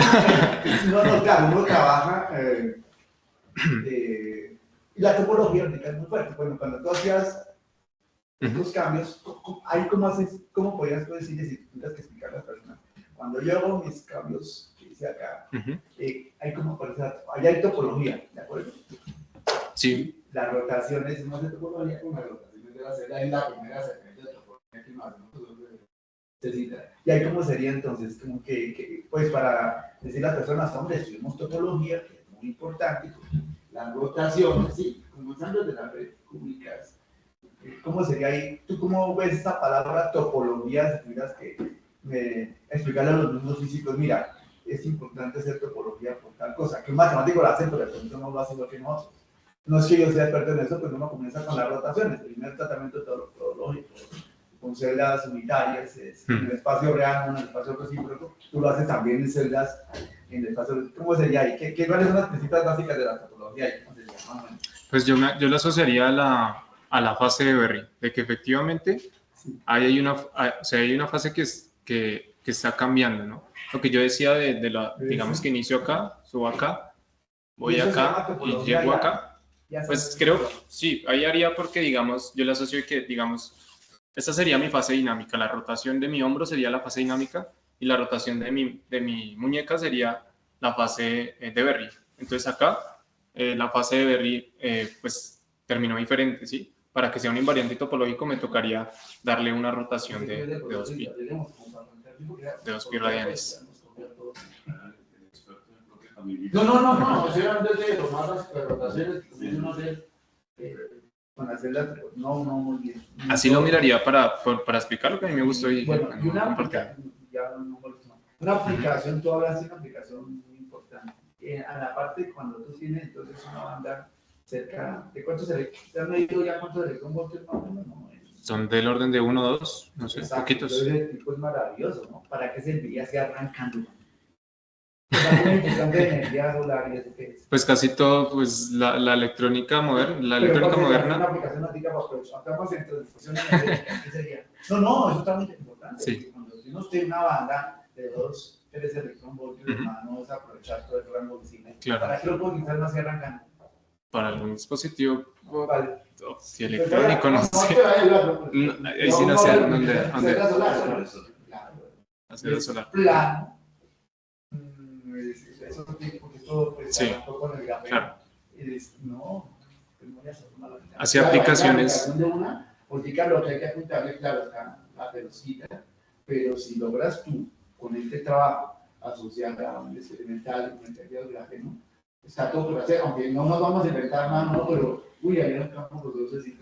Claro, uno trabaja. La topología es muy fuerte. Bueno, cuando tú hacías estos cambios, ¿cómo podrías tú decirle si tuvieras que explicar a las personas? Cuando yo hago mis cambios que hice acá, hay como allá hay topología, ¿de acuerdo? Sí. Las rotaciones no de topología con las rotaciones de la celda es la primera secuencia de topología que no hacemos. Y ahí cómo sería entonces, como que pues para decir a las personas, hombre, estudiamos topología, que es muy importante, las rotaciones, sí, comenzando desde las redes públicas. ¿Cómo sería ahí? ¿Tú cómo ves esta palabra topología? Si tuvieras que explicarle a los mismos físicos, mira, es importante hacer topología por tal cosa, que un matemático lo hace, pero de pronto no lo hace lo que nosotros. No es que yo sea experto en eso, pues uno comienza con las rotaciones, el primer tratamiento topológico, con celdas unitarias, en el espacio real, en el espacio recíproco, tú lo haces también en celdas en el espacio recíproco. ¿Cómo sería ahí? ¿Cuáles son las principios básicas de la topología? ¿Cómo sería? Pues yo lo asociaría a la fase de Berry, de que efectivamente hay una fase que está cambiando, ¿no? Lo que yo decía digamos que inicio acá, subo acá, voy acá y llego acá. Pues creo, sí, ahí haría porque, digamos, yo le asocio que, digamos, esta sería mi fase dinámica, la rotación de mi hombro sería la fase dinámica y la rotación de mi muñeca sería la fase de Berry. Entonces acá la fase de Berry pues terminó diferente, ¿sí? para que sea un invariante topológico me tocaría darle una rotación de 2 pi. De 2 pi radianes. No, estoy hablando de lo más básico de rotaciones, que uno hacer con hacer no, muy bien. Así lo miraría para explicar lo que a mí me gustó y bueno, y una compartir. una aplicación, tú hablas de una aplicación muy importante. A la parte cuando tú tienes entonces una banda cerca, ¿de cuánto se le han medido ya cuántos electronvoltios más o menos? No, son del orden de 1 o 2, no sé, exacto, poquitos. Entonces el tipo es maravilloso, ¿no? ¿Para qué serviría así arrancando? Una función de energía solar y eso que es. Pues casi todo, pues la electrónica moderna, Una aplicación antigua para aprovechar. Estamos en transfusión energética, ¿qué sería? No, eso está muy importante. Sí. Cuando uno tiene una banda de 2, 3 electronvoltios, hermano, es aprovechar todo el rango visible. Claro. ¿Para qué lo puedo utilizar más arrancando? Para algún dispositivo Vale. electrónico, no sé. Ahí sí no sé dónde. Acero solar. Plano. Eso tiene porque todo pues Sí, arrancó con el grafeno. claro. No voy a hacer una máquina. Así aplicaciones. De una, porque claro, lo que hay que apuntarle, claro, está la velocidad, pero si logras tú con este trabajo asociar a un experimental con el grafeno, está todo por hacer, aunque no nos vamos a inventar nada, no, pero uy, ahí nos quedamos los dos así,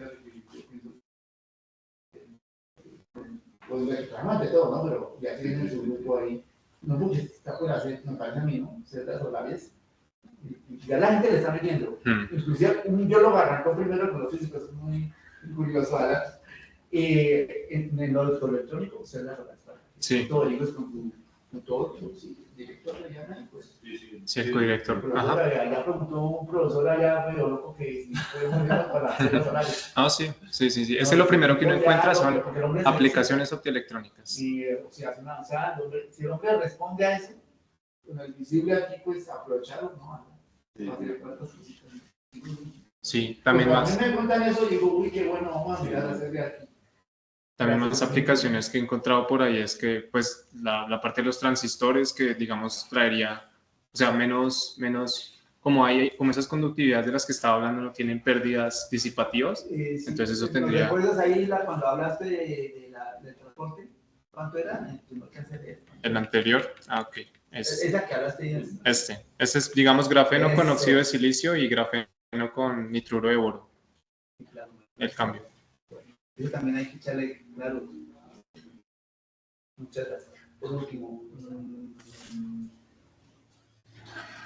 pues reclamante todo, ¿no? Pero ya tienen su grupo ahí. No, porque está por hacer, me parece a mí, ¿no? Celdas solares. Y ya la gente le está metiendo. Inclusive un biólogo arrancó primero con los físicos, es muy curioso, Alan. En el electrónico, celdas solares. Sí. Todo digo es con todo, sí, director le llaman, pues. Sí, el codirector. Ajá. Ya preguntó un profesor allá, medio loco, que si podemos ir para las celdas solares. Ah, sí. Ese es lo primero que uno encuentra, son aplicaciones optoelectrónicas. Y si hace una avanzada, si el hombre responde a eso, con el visible aquí, pues aprovecharlo, ¿no? Sí, también pues, más. A mí me cuentan eso y digo, uy, qué bueno, vamos a mirar a hacer de aquí. También más aplicaciones que he encontrado por ahí es que, pues, la parte de los transistores que, digamos, traería, o sea, menos como esas conductividades de las que estaba hablando no tienen pérdidas disipativas, Sí, entonces eso tendría... ¿Recuerdas ahí cuando hablaste del transporte? ¿Cuánto era? El anterior, ok. Esa que hablaste. Este es, digamos, grafeno con óxido de silicio y grafeno con nitruro de boro. El cambio. Eso también hay que echarle, claro. Muchas gracias. Por último,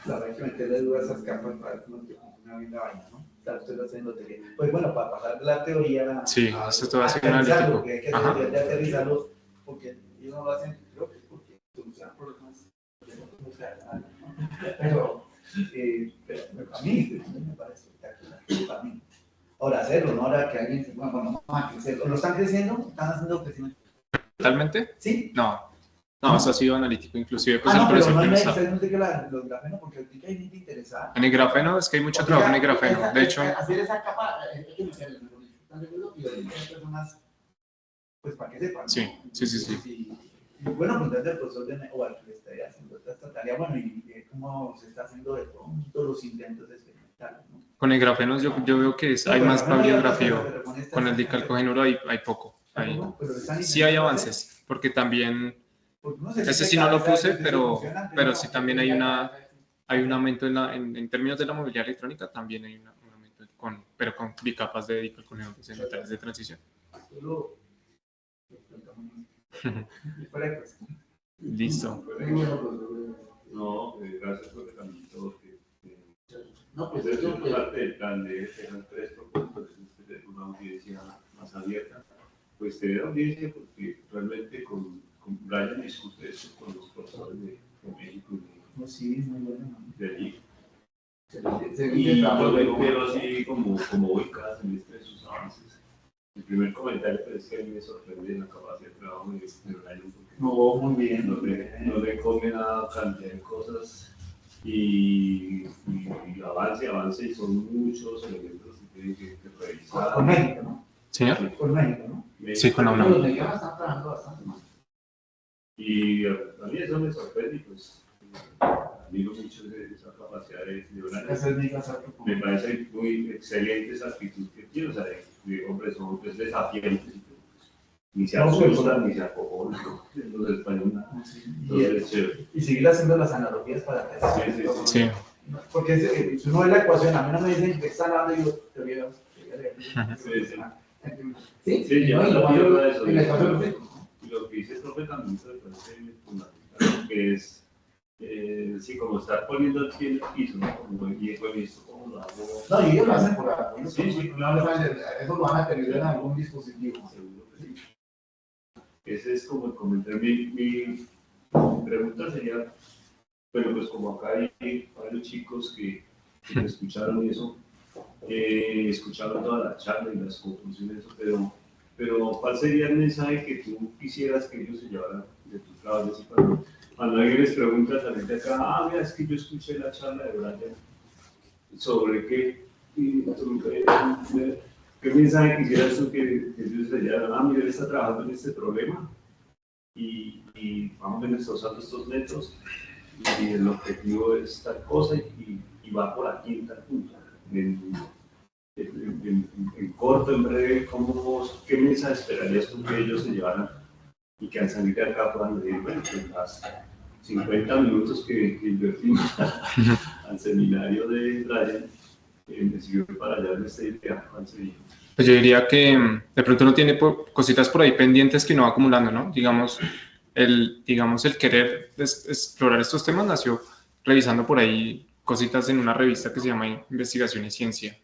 hay que meterle dudas a esas capas para que no te funcione bien la vaina, ¿no? Claro, usted está haciendo teoría. Pues bueno, para pasar de la teoría sí, esto va a ser un analítico. Hay que hacer de aterrizarlo, porque ellos no lo hacen, creo que es porque solucionan problemas. Pero a mí me parece espectacular, para mí. Ahora hacerlo, no ahora que alguien, bueno, ¿lo están creciendo? ¿Están haciendo crecimiento? ¿Totalmente? Sí. No, eso ha sido analítico, inclusive pues el profesor pero no es que los grafenos, porque ahorita hay gente interesada. En el grafeno es que hay mucho trabajo en el grafeno, de hecho... Hacer esa capa, hay que meterle, ¿están de acuerdo? Y ahorita hay personas, pues para que sepan. Sí, sí. Y bueno, pues desde el profesor o al que le esté haciendo esta tarea, bueno, y cómo se está haciendo de pronto los intentos experimentales, ¿no? Con el grafeno yo veo que hay más bibliografía, con el dicalcogenuro hay poco. Sí hay avances, porque también, ese sí no lo puse, pero sí también hay un aumento en términos de la movilidad electrónica, también hay un aumento pero con bicapas de dicalcogenuros en metales de transición. Listo. No, gracias por el camino. No, pues eso es parte del plan de dejar 3 propuestas, tener una audiencia más abierta. Pues tener audiencia porque realmente con Brian discute esto con los profesores de México y de allí. Y yo me quiero así como voy cada semestre de sus avances. El primer comentario es que a mí me sorprende la capacidad de trabajo de Brian. No, muy bien. No le come una cantidad de cosas y avance, y son muchos elementos que tienen que revisar. Con México, ¿no? ¿Señor? Con México, ¿no? Sí, con la UNAM. Los mexicanos están trabajando bastante más. Y a mí eso me sorprende, pues admiro mucho esa capacidad de Brian. Me parece muy excelente esa actitud que tiene, o sea, hombre, son pues, desafiantes, ni se asustan, ni se acojonan, los españoles nada. Entonces, chévere. Y seguir haciendo las analogías para que Sí. Porque si uno ve la ecuación, a mí no me dicen que están hablando y yo te veo. Sí, ya no, lo de eso. en la ecuación Y lo que dice el profe también me parece fundamental, que es, sí, como estar poniendo el pie en el piso, ¿no? Como viejo he visto, ¿cómo lo hago? No, y ellos lo hacen por la Sí, claro, eso lo van a tener en algún dispositivo. Seguro que sí. Ese es como el comentario. Mi pregunta sería, bueno, pues como acá hay varios chicos que escucharon eso, escucharon toda la charla y las conclusiones, pero ¿cuál sería el mensaje que tú quisieras que ellos se llevaran de tu clase? Cuando alguien les pregunta también de acá, mira, es que yo escuché la charla de Brian, sobre qué mensaje quisieras tú que ellos se llevaran, mira, él está trabajando en este problema y vamos a ver estos métodos y el objetivo es tal cosa y va por aquí en tal punto. En corto, en breve, ¿qué mensaje esperarías tú que ellos se llevaran y que al salir de acá puedan decir, bueno, pues las 50 minutos que invertimos al seminario de Brian me sirvió para hallar esta idea? ¿Cuál sería? Pues yo diría que de pronto uno tiene cositas por ahí pendientes que uno va acumulando, ¿no? Digamos, el querer explorar estos temas nació revisando por ahí cositas en una revista que se llama Investigación y Ciencia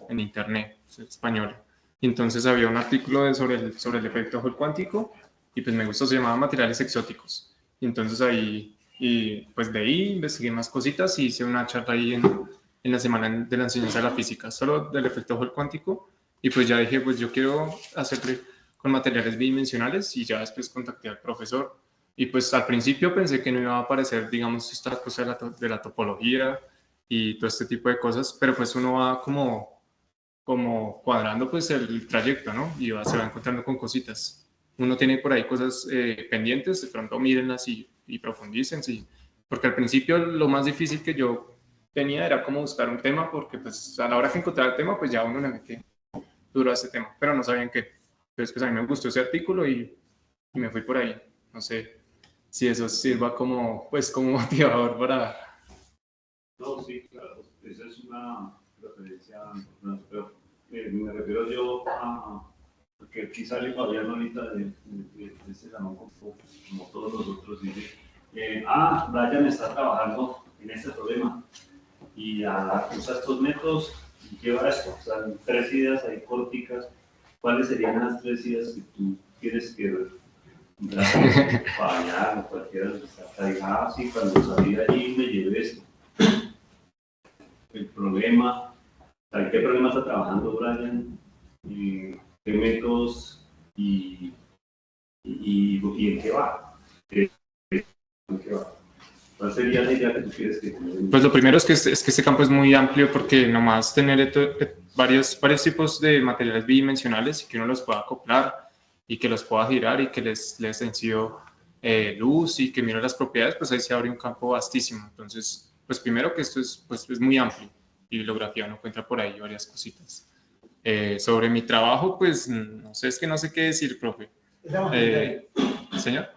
en internet, es español. Y entonces había un artículo sobre el efecto Hall cuántico y pues me gustó, se llamaba Materiales Exóticos. Y entonces ahí, y pues de ahí investigué más cositas y hice una charla ahí en la semana de la enseñanza de la física, solo del efecto Hall cuántico. Y pues ya dije, pues yo quiero hacerle con materiales bidimensionales y ya después contacté al profesor. Y pues al principio pensé que no iba a aparecer, digamos, esta cosa de la topología y todo este tipo de cosas, pero pues uno va como cuadrando pues el trayecto, ¿no? Y se va encontrando con cositas. Uno tiene por ahí cosas pendientes, de pronto mírenlas y profundicen, sí. Porque al principio lo más difícil que yo tenía era como buscar un tema, porque pues a la hora que encontraba el tema, pues ya uno le mete duro a ese tema, pero no sabían qué. Entonces pues a mí me gustó ese artículo y me fui por ahí. No sé si eso sirva como motivador para... No, sí, claro, esa es una referencia, pero me refiero yo a, porque aquí sale Fabián ahorita de este salón como todos nosotros, y dice, Brian está trabajando en este problema y usa estos métodos y lleva esto, o sea, 3 ideas ahí corticas. ¿Cuáles serían las 3 ideas que tú quieres que Fabián o cualquiera de los que está ahí, sí, cuando salí de allí me llevé esto? El problema, ¿en qué problema está trabajando Brian? ¿Qué métodos y en qué va? ¿En qué va? ¿Cuál sería la idea que tú quieres que tenga? Pues lo primero es que este campo es muy amplio porque nomás tener varios tipos de materiales bidimensionales y que uno los pueda acoplar y que los pueda girar y que les enseñó luz y que mire las propiedades, pues ahí se abre un campo vastísimo. Entonces, pues primero que esto es muy amplio y bibliografía uno encuentra por ahí varias cositas. Sobre mi trabajo, pues no sé, es que no sé qué decir, profe. ¿Señor?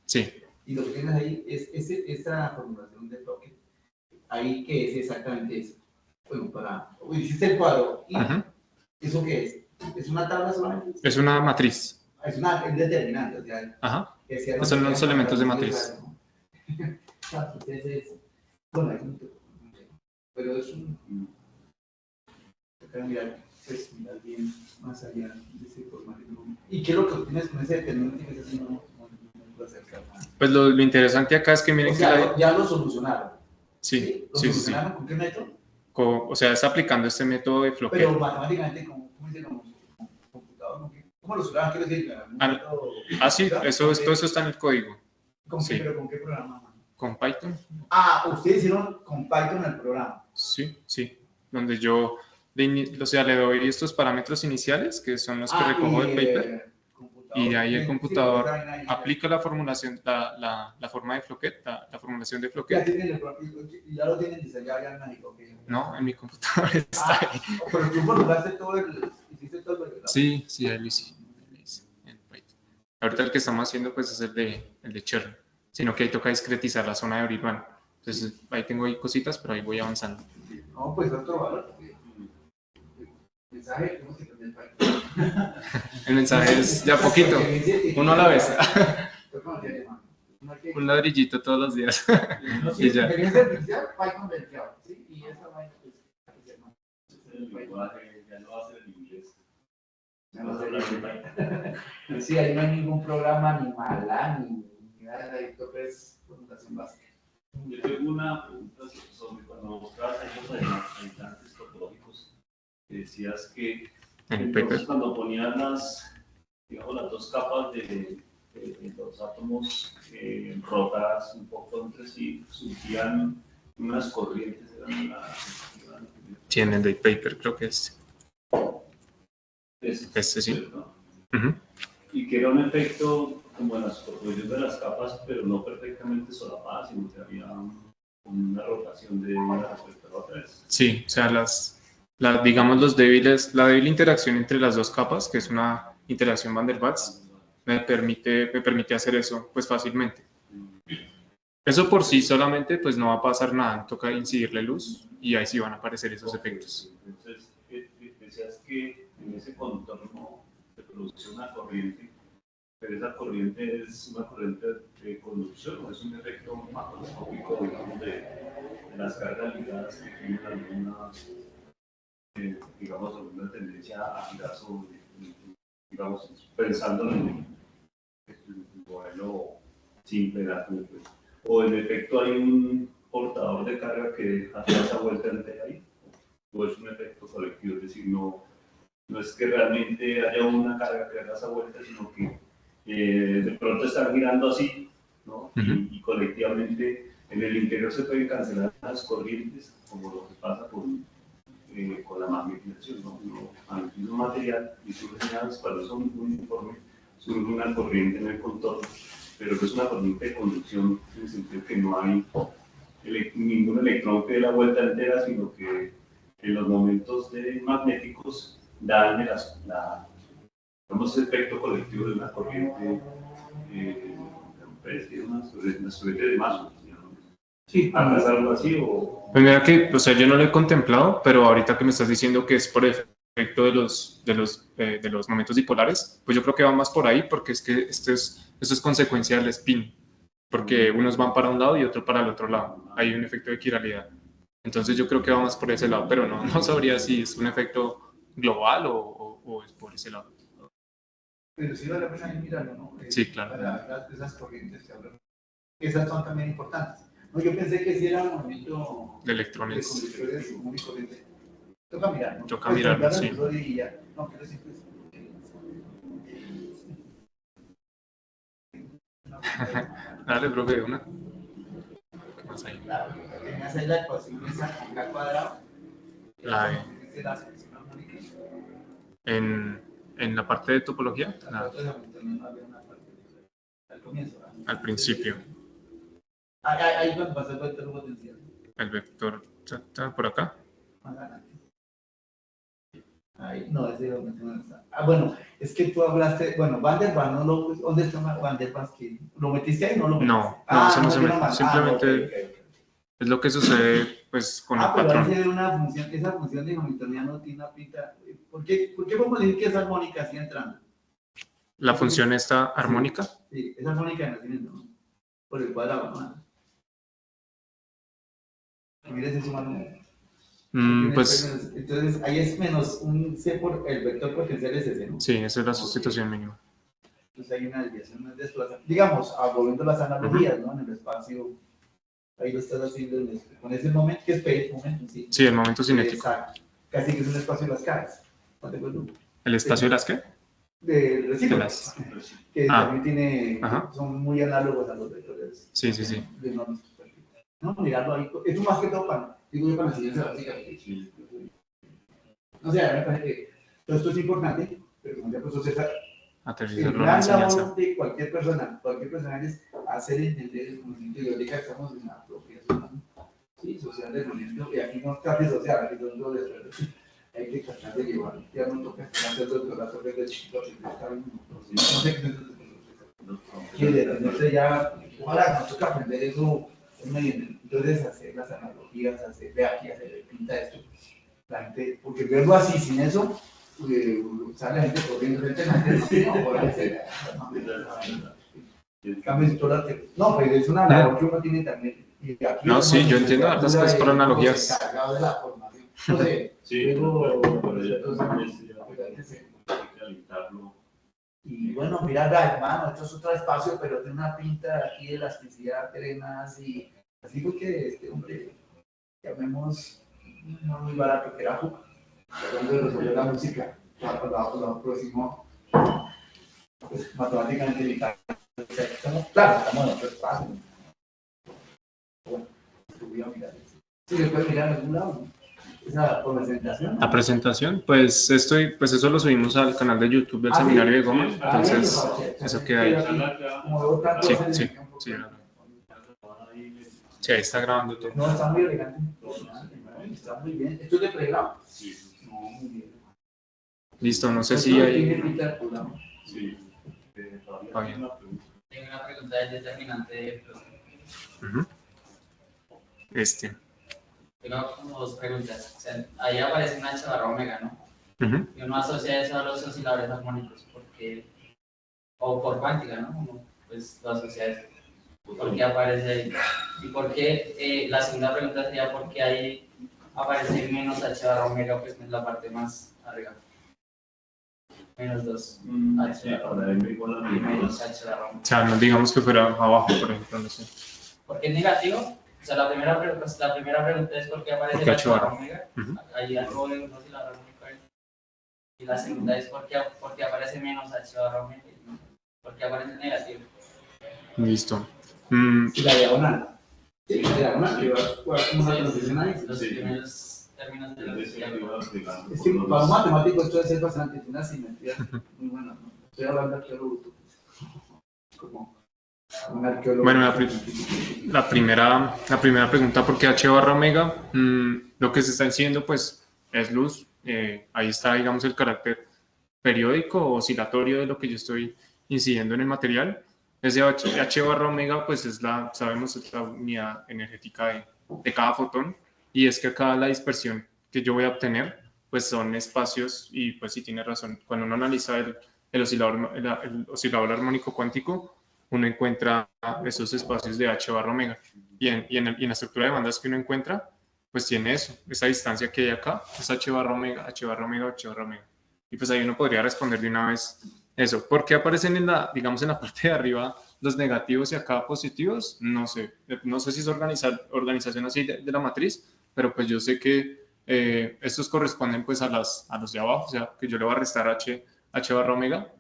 Sí. Y lo que tienes ahí es esta formulación de bloque. Ahí que es exactamente eso. Bueno, hiciste el cuadro. ¿Y eso qué es? ¿Es una tabla solamente? Es una matriz. Es un determinante. O sea, ajá. Esos son los elementos de matriz. Bueno, pero es un... Mirar, pues mirar bien más allá de ese formato. ¿Y qué es lo que obtienes con ese determinante que es así? Pues lo interesante acá es que miren, o sea, que ya lo solucionaron. Sí. ¿Lo solucionaron con qué método? O sea, es aplicando este método de Floquet. Pero matemáticamente, ¿cómo dice computador? ¿Cómo lo solucionaron? ¿Qué decir? Sí, todo eso está en el código. Sí. ¿Pero con qué programa? Con Python. Ustedes hicieron con Python el programa. Sí. Donde yo le doy estos parámetros iniciales, que son los que recojo del paper. y de ahí el Sí, computador esa vaina ahí ya- aplica la formulación, la forma de Floquet, la formulación de Ya, Floquet. ya lo tienen diseñado ya en México. Ok. No, en mi computador está ahí. Pero tú formulaste todo hiciste todo el... Sí, sí, ahí lo hice. En Python. Ahorita el que estamos haciendo pues es el de Cherry, sino que ahí toca discretizar la zona de Brilvan. Entonces ahí tengo ahí cositas, pero ahí voy avanzando. No, pues otro valor. Mensaje, tenemos que tener Python. El mensaje es ya poquito, uno a la vez. Un ladrillito todos los días. Y ya. Inteligencia artificial, Python del Java, ¿sí? Y esa vaina, pues, El lenguaje ya no va a ser en inglés. ya no sé. Sí, ahí no hay ningún programa, ni mala, ni nada de ahí, todo es computación básica. Yo tengo una pregunta sobre cuando mostrabas ahí los habitantes topológicos, que decías que En el entonces paper. cuando ponían digamos, las dos capas de los átomos rotadas un poco entre sí, surgían unas corrientes. Sí, en el de paper creo que es. Este sí. ¿Cierto? Uh-huh. Y que era un efecto como en las construcciones de las capas, pero no perfectamente solapadas, sino que había una rotación de una respecto a la otra. Sí, o sea, digamos los débiles, la débil interacción entre las dos capas, que es una interacción Van der Waals, me permite hacer eso pues fácilmente. Eso por sí solamente pues no va a pasar nada, toca incidirle luz y ahí sí van a aparecer esos efectos. Entonces, decías que en ese contorno se produce una corriente, pero esa corriente es una corriente de conducción o es un efecto macroscópico, digamos, de las cargas ligadas que tienen algunas, digamos, alguna tendencia a girar sobre, digamos, pensando en el modelo simple de átomo, pues. O en efecto hay un portador de carga que hace esa vuelta entera ahí, o es un efecto colectivo, es decir, no es que realmente haya una carga que haga esa vuelta, sino que de pronto están girando así, ¿no? Y colectivamente en el interior se pueden cancelar las corrientes, como lo que pasa con la magnetización, ¿no? Magnetismo material y surge cuando son uniformes, surge una corriente en el contorno, pero que es una corriente de conducción en el sentido que no hay ningún electrón que dé la vuelta entera, sino que en los momentos magnéticos dan digamos, ese efecto colectivo de una corriente, unas corrientes de masas. Sí, ¿Hagas algo así o...? Pues mira que, o sea, yo no lo he contemplado, pero ahorita que me estás diciendo que es por efecto de los momentos dipolares, pues yo creo que va más por ahí, porque es que esto es consecuencia del spin, porque unos van para un lado y otro para el otro lado. Hay un efecto de quiralidad. Entonces yo creo que va más por ese lado, pero no sabría si es un efecto global o es por ese lado. pero sí vale la pena mirarlo, ¿no? Sí, claro. Para esas corrientes que hablan. Esas son también importantes. No, yo pensé que sí era un movimiento De electrones. de conductores común y corriente. Toca mirar, ¿no? Toca mirarlo, sí. Y ya. No, pero siempre es... Dale, profe, una. ¿Qué más hay? Claro, tenías ahí la ecuación esa con K cuadrado. La de... ¿Viste la solución armónica? En la parte de topología, La otra también no había una parte al comienzo. al principio, Ahí cuando pasó el vector potencial. el vector por acá. Más adelante. Ahí, no, ese no está. Bueno, es que tú hablaste, bueno, Van der Waals, no lo, ¿dónde está Van der Waals? ¿Lo metiste ahí o no lo metiste? No, eso no se mete. mal. Simplemente Okay. es lo que sucede pues con el Pero patrón. ahí se ve una función, esa función de hamiltoniano tiene una pinta. ¿Por qué podemos decir que es armónica así entrando? La función está armónica. Sí, es armónica de nacimiento, ¿no? Por el cuadrado, ¿no? Mira ese sumando. Pues Entonces ahí es menos un C por el vector potencial es ese, ¿no? sí, esa es la sustitución mínima. Entonces hay una desviación, una desplazación. Digamos, volviendo a las analogías, ¿no? En el espacio, ahí lo estás haciendo con ese momento, que es P, momento, sí. Sí, el momento cinético. Exacto. Casi que es un espacio de las caras. ¿No te acuerdas? ¿El espacio de las qué? De recíprocos. Que también tiene, son muy análogos a los vectores. Sí. De no, mirarlo ahí. Es más que todo para, digo yo, para la ciencia básica. No sé, me parece que todo esto es importante, pero como ya puso César, aterrizarlo el a la gran enseñanza. labor de cualquier persona es hacer entender el conocimiento, y ahorita estamos en la apropiación, sí, social del conocimiento, y aquí no es clase social, aquí son dos de hay que tratar de llevar, ya no toca hacer doctorado de chico, no sé qué quiere tenerse ya, ojalá nos toca aprender eso, entonces hacer las analogías, hacer de aquí, hacer pinta esto, la gente, porque verlo así, sin eso, sale la gente corriendo, gente no, por ahí no, pero es una labor que uno tiene también. Y aquí No, sí, yo entiendo hartas cosas por analogías. Encargado de la formación. Entonces, Sí, luego, pero ya alimentarlo. y bueno, mira, hermano, esto es otro espacio, pero tiene una pinta aquí de elasticidad, cremas y así porque este hombre, llamemos, no muy barato, que era Juca, hablando de resolver la música, lo próximo, pues matemáticamente vital. Claro, estamos en otro espacio. Bueno, voy a mirar eso. Sí, se puede mirar en algún lado, ¿no? Esa presentación. La presentación, pues pues eso lo subimos al canal de YouTube del seminario de Goma, entonces eso queda ahí. Sí, sí, sí. Sí, ahí está grabando todo. No, está muy elegante. Está muy bien. ¿Esto es de pregrado? Sí. No, muy bien. Listo, no sé si hay... Sí. Ah, bien. Tengo una pregunta del determinante de Tengo como dos preguntas. O sea, ahí aparece una H barra omega, ¿no? Y uno asocia eso a los osciladores armónicos, porque, o por cuántica, ¿no? Uno, pues lo asocia a eso. ¿Por qué aparece ahí? Y por qué, la segunda pregunta sería, ¿por qué ahí aparece menos H barra omega, pues en la parte más arriba? Menos 2 H barra omega y menos H barra omega. O sea, no digamos que fuera abajo, por ejemplo, no sé. ¿Por qué es negativo? O sea, la primera pregunta es por qué aparece la H barra omega. Ahí algo de un oscilador armónico ahí. Y la segunda es por qué aparece menos H barra omega. ¿Por qué aparece negativo? Listo. Y la diagonal. Sí, la diagonal, que va como una transición ahí. Los primeros términos de la diagonal. Es que para un matemático esto debe ser bastante, es una simetría muy buena, ¿no? Estoy hablando de arqueólogo. Como un arqueólogo. Bueno, la primera pregunta, ¿por qué H barra omega? Lo que se está diciendo, pues, es luz. Ahí está, digamos, el carácter periódico o oscilatorio de lo que yo estoy incidiendo en el material. Ese H barra omega, pues, sabemos, es la unidad energética de cada fotón. Y es que acá la dispersión que yo voy a obtener, pues, son espacios, y pues sí tiene razón. Cuando uno analiza el oscilador armónico cuántico, uno encuentra esos espacios de H barra omega. Y en la estructura de bandas que uno encuentra, pues tiene eso, esa distancia que hay acá, es H barra omega, H barra omega, H barra omega. Y pues ahí uno podría responder de una vez eso. ¿Por qué aparecen digamos, en la parte de arriba los negativos y acá positivos? No sé. No sé si es organización así de la matriz, pero pues yo sé que estos corresponden pues a los de abajo, o sea, que yo le voy a restar H barra omega,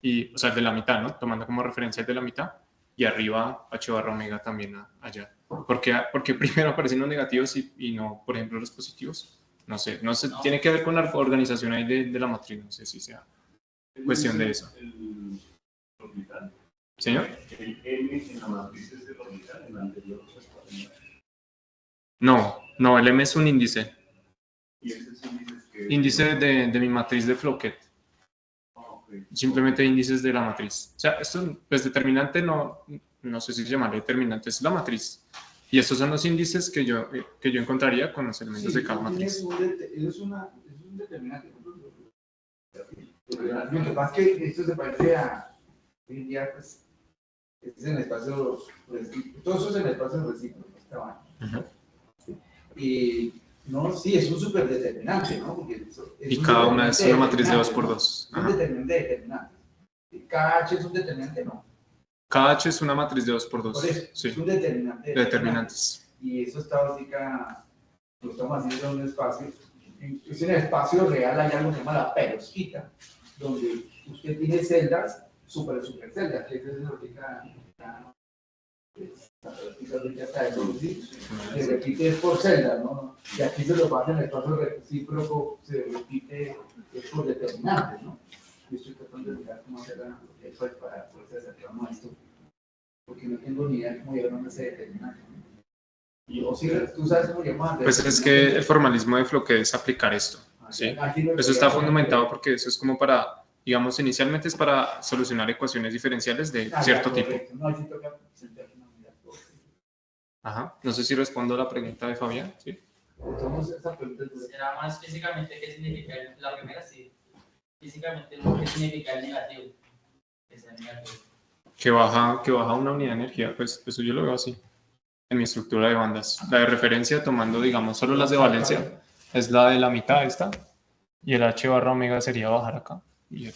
y, o sea, de la mitad, ¿no? Tomando como referencia el de la mitad, y arriba H barra omega también allá. ¿Por qué primero aparecen los negativos y no, por ejemplo, los positivos? No sé, tiene que ver con la organización ahí de la matriz, no sé si sea cuestión de eso. El orbital. ¿Señor? El M en la matriz es el orbital, en la anterior. No, el M es un índice. ¿Y ese es índice de mi matriz de Floquet. Simplemente índices de la matriz. O sea, esto, pues determinante no sé si se llama determinante, es la matriz. Y estos son los índices que yo encontraría con los elementos de cada matriz. Es un determinante. Lo que pasa es que esto se parece a, hoy en día, pues, es en espacios recíprocos, todo eso es en espacios recíprocos. Y no, sí, es un súper determinante, ¿no? Porque y cada una es una matriz de 2×2. Es un determinante determinante. KH es un determinante, no. KH es una matriz de 2×2. Por eso, sí. Es un determinante determinantes. Y eso está básica, lo estamos haciendo en un espacio. En el espacio real hay algo que se llama la perovskita, donde usted tiene celdas, super celdas, que es lo que se repite por celdas, ¿no? Y aquí se lo pasa en el espacio recíproco, se repite por determinantes, ¿no? yo estoy tratando de mirar cómo hacer la analogía pues, para poder acercarnos a esto, porque no tengo ni idea cómo llegar a una serie determinada. O si tú sabes cómo llamar. Pues es que el formalismo de Floquet es aplicar esto, ¿sí? Eso está fundamentado porque eso es como para, digamos, inicialmente es para solucionar ecuaciones diferenciales de cierto tipo. No, sí toca presentar una unidad. Ajá. No sé si respondo a la pregunta de Fabián, ¿sí? Entonces, esa pregunta es Será más físicamente qué significa la primera, sí. Físicamente qué significa el negativo. Que sea negativo. Que baja una unidad de energía, pues eso yo lo veo así. En mi estructura de bandas. La de referencia, tomando, digamos, solo las de valencia, es la de la mitad esta, y el H barra omega sería bajar acá, y el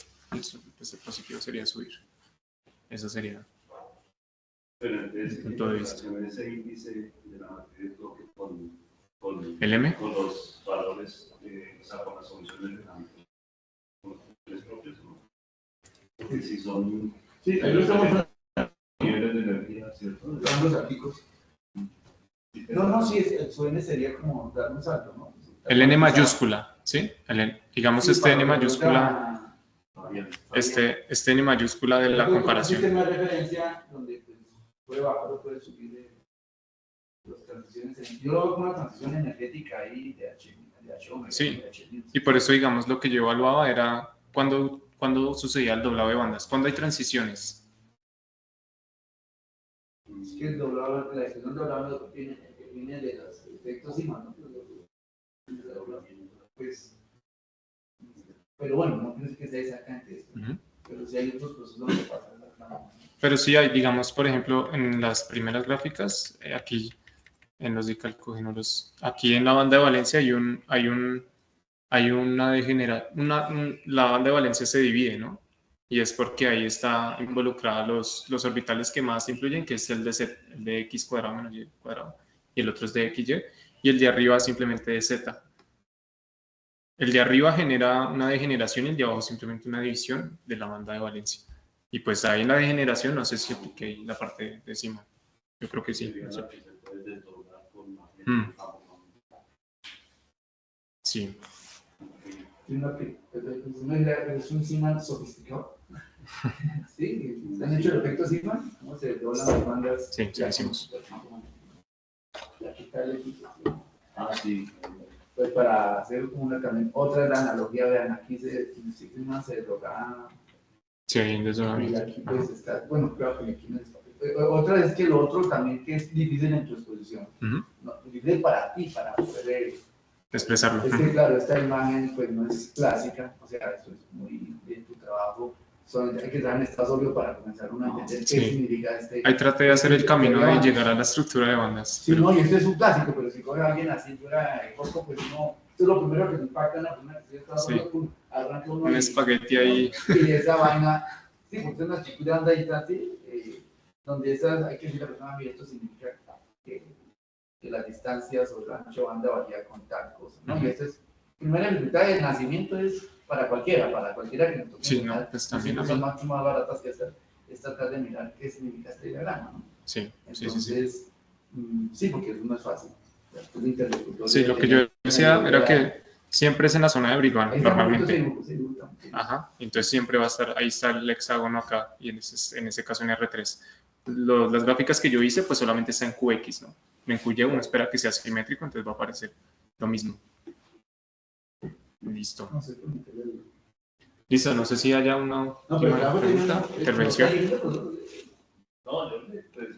positivo sería subir. Eso sería Pero entonces, punto de vista. ese índice de la materia de bloque con ¿El M? Con los valores, o sea, con las soluciones de la materia, con los niveles propios, ¿no? Porque si son sí, ahí lo estamos niveles de energía, ¿cierto? los artículos. No, sí, su N sería como dar un salto, ¿no? El N mayúscula, ¿sí? Digamos, sí, este N mayúscula, este N mayúscula de la comparación. Un sistema de referencia donde pues, puede bajar o puede subir de las transiciones. Yo lo veo como una transición energética ahí de H omega. Sí, y por eso, digamos, lo que yo evaluaba era cuando sucedía el doblado de bandas, cuando hay transiciones. Es que el doblado, la expresión doblado viene de los efectos Sigma, ¿no? Pues, pero bueno, no pienso que sea exactamente esto. Pero si hay otros procesos que pasan. Pero sí hay, digamos, por ejemplo, en las primeras gráficas, aquí en los dicalcogénulos, aquí en la banda de valencia hay una degeneración, la banda de valencia se divide, ¿no? Y es porque ahí está involucrada los orbitales que más influyen, que es el de Z, el de x cuadrado menos y cuadrado, y el otro es de xy, y el de arriba simplemente de z. El de arriba genera una degeneración y el de abajo simplemente una división de la banda de valencia. Y pues ahí en la degeneración no sé si apliqué la parte de encima. Yo creo que sí. Sí. Es un Sigma sofisticado. Sí, ¿han hecho el efecto Sigma? ¿Cómo se doblan las bandas? Sí, ya hicimos. Sí. Pues para hacer una también, otra de la analogía, vean, aquí Sigma se dobla. Sí, hay un desdoblamiento. Y aquí pues está, bueno, claro que aquí no es. Otra es que lo otro también que es difícil en tu exposición. No, difícil para ti, para poder expresarlo. Es que claro, esta imagen pues no es clásica, o sea, esto es muy de tu trabajo, solamente hay que estar en estado sólido para comenzar a entender qué significa este. Ahí traté de hacer el camino de llegar a la estructura de bandas. Sí, pero... no, y este es un clásico, pero si coge a alguien así fuera de costo, pues no, esto es lo primero que se impacta en la primera, si está sólido, arranca uno un espagueti ahí. Y esa vaina, sí, porque es una chiquita de anda ahí, donde esas, hay que decir a la persona, mira, esto significa que las distancias o el ancho de banda varía con tal cosa, ¿no? Y esta es, primera dificultad de nacimiento es para cualquiera que nos toque. Sí, no, pues también son mucho más baratas que esta, es tratar de mirar qué significa este diagrama, ¿no? Sí, entonces, sí, porque eso no es fácil. Sí, lo que yo decía era que siempre es en la zona de Brillouin, normalmente. Ajá, entonces siempre va a estar, ahí está el hexágono acá, y en ese caso en R3. Las gráficas que yo hice, pues solamente está en QX, ¿no? En QY uno espera que sea simétrico, entonces va a aparecer lo mismo. Listo. Listo, no sé si haya una última pregunta, intervención. No, yo pues,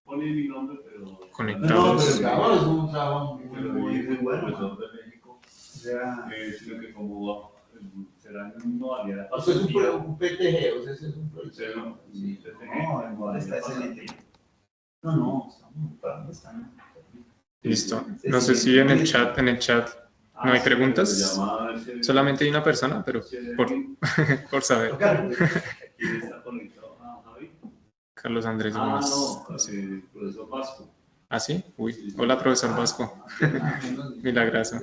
pone mi nombre, pero... Conectados. No, pero es un trabajo muy bueno. Profesor de México. Sino que como será una modalidad... Eso es un PTG, o sea, ese es un proyecto. No, está excelente. No, para mí está. Listo. No sé si en el chat no hay preguntas. Solamente hay una persona, pero por saber. ¿Quién está conectado? Javi. Carlos Andrés Gómez. No, profesor Vasco. ¿Ah, sí? Uy. Hola, profesor Vasco. Milagroso.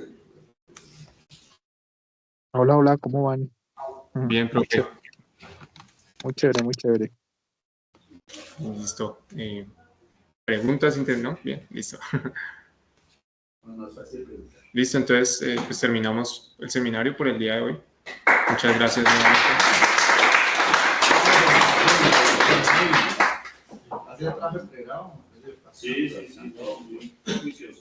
Hola, ¿cómo van? Bien, profe. Muy chévere, muy chévere. Listo. ¿Preguntas? ¿No? Bien, listo. Listo, entonces pues terminamos el seminario por el día de hoy. Muchas gracias nuevamente. ¿Hace tráfico integrado? Sí, todo muy juicioso.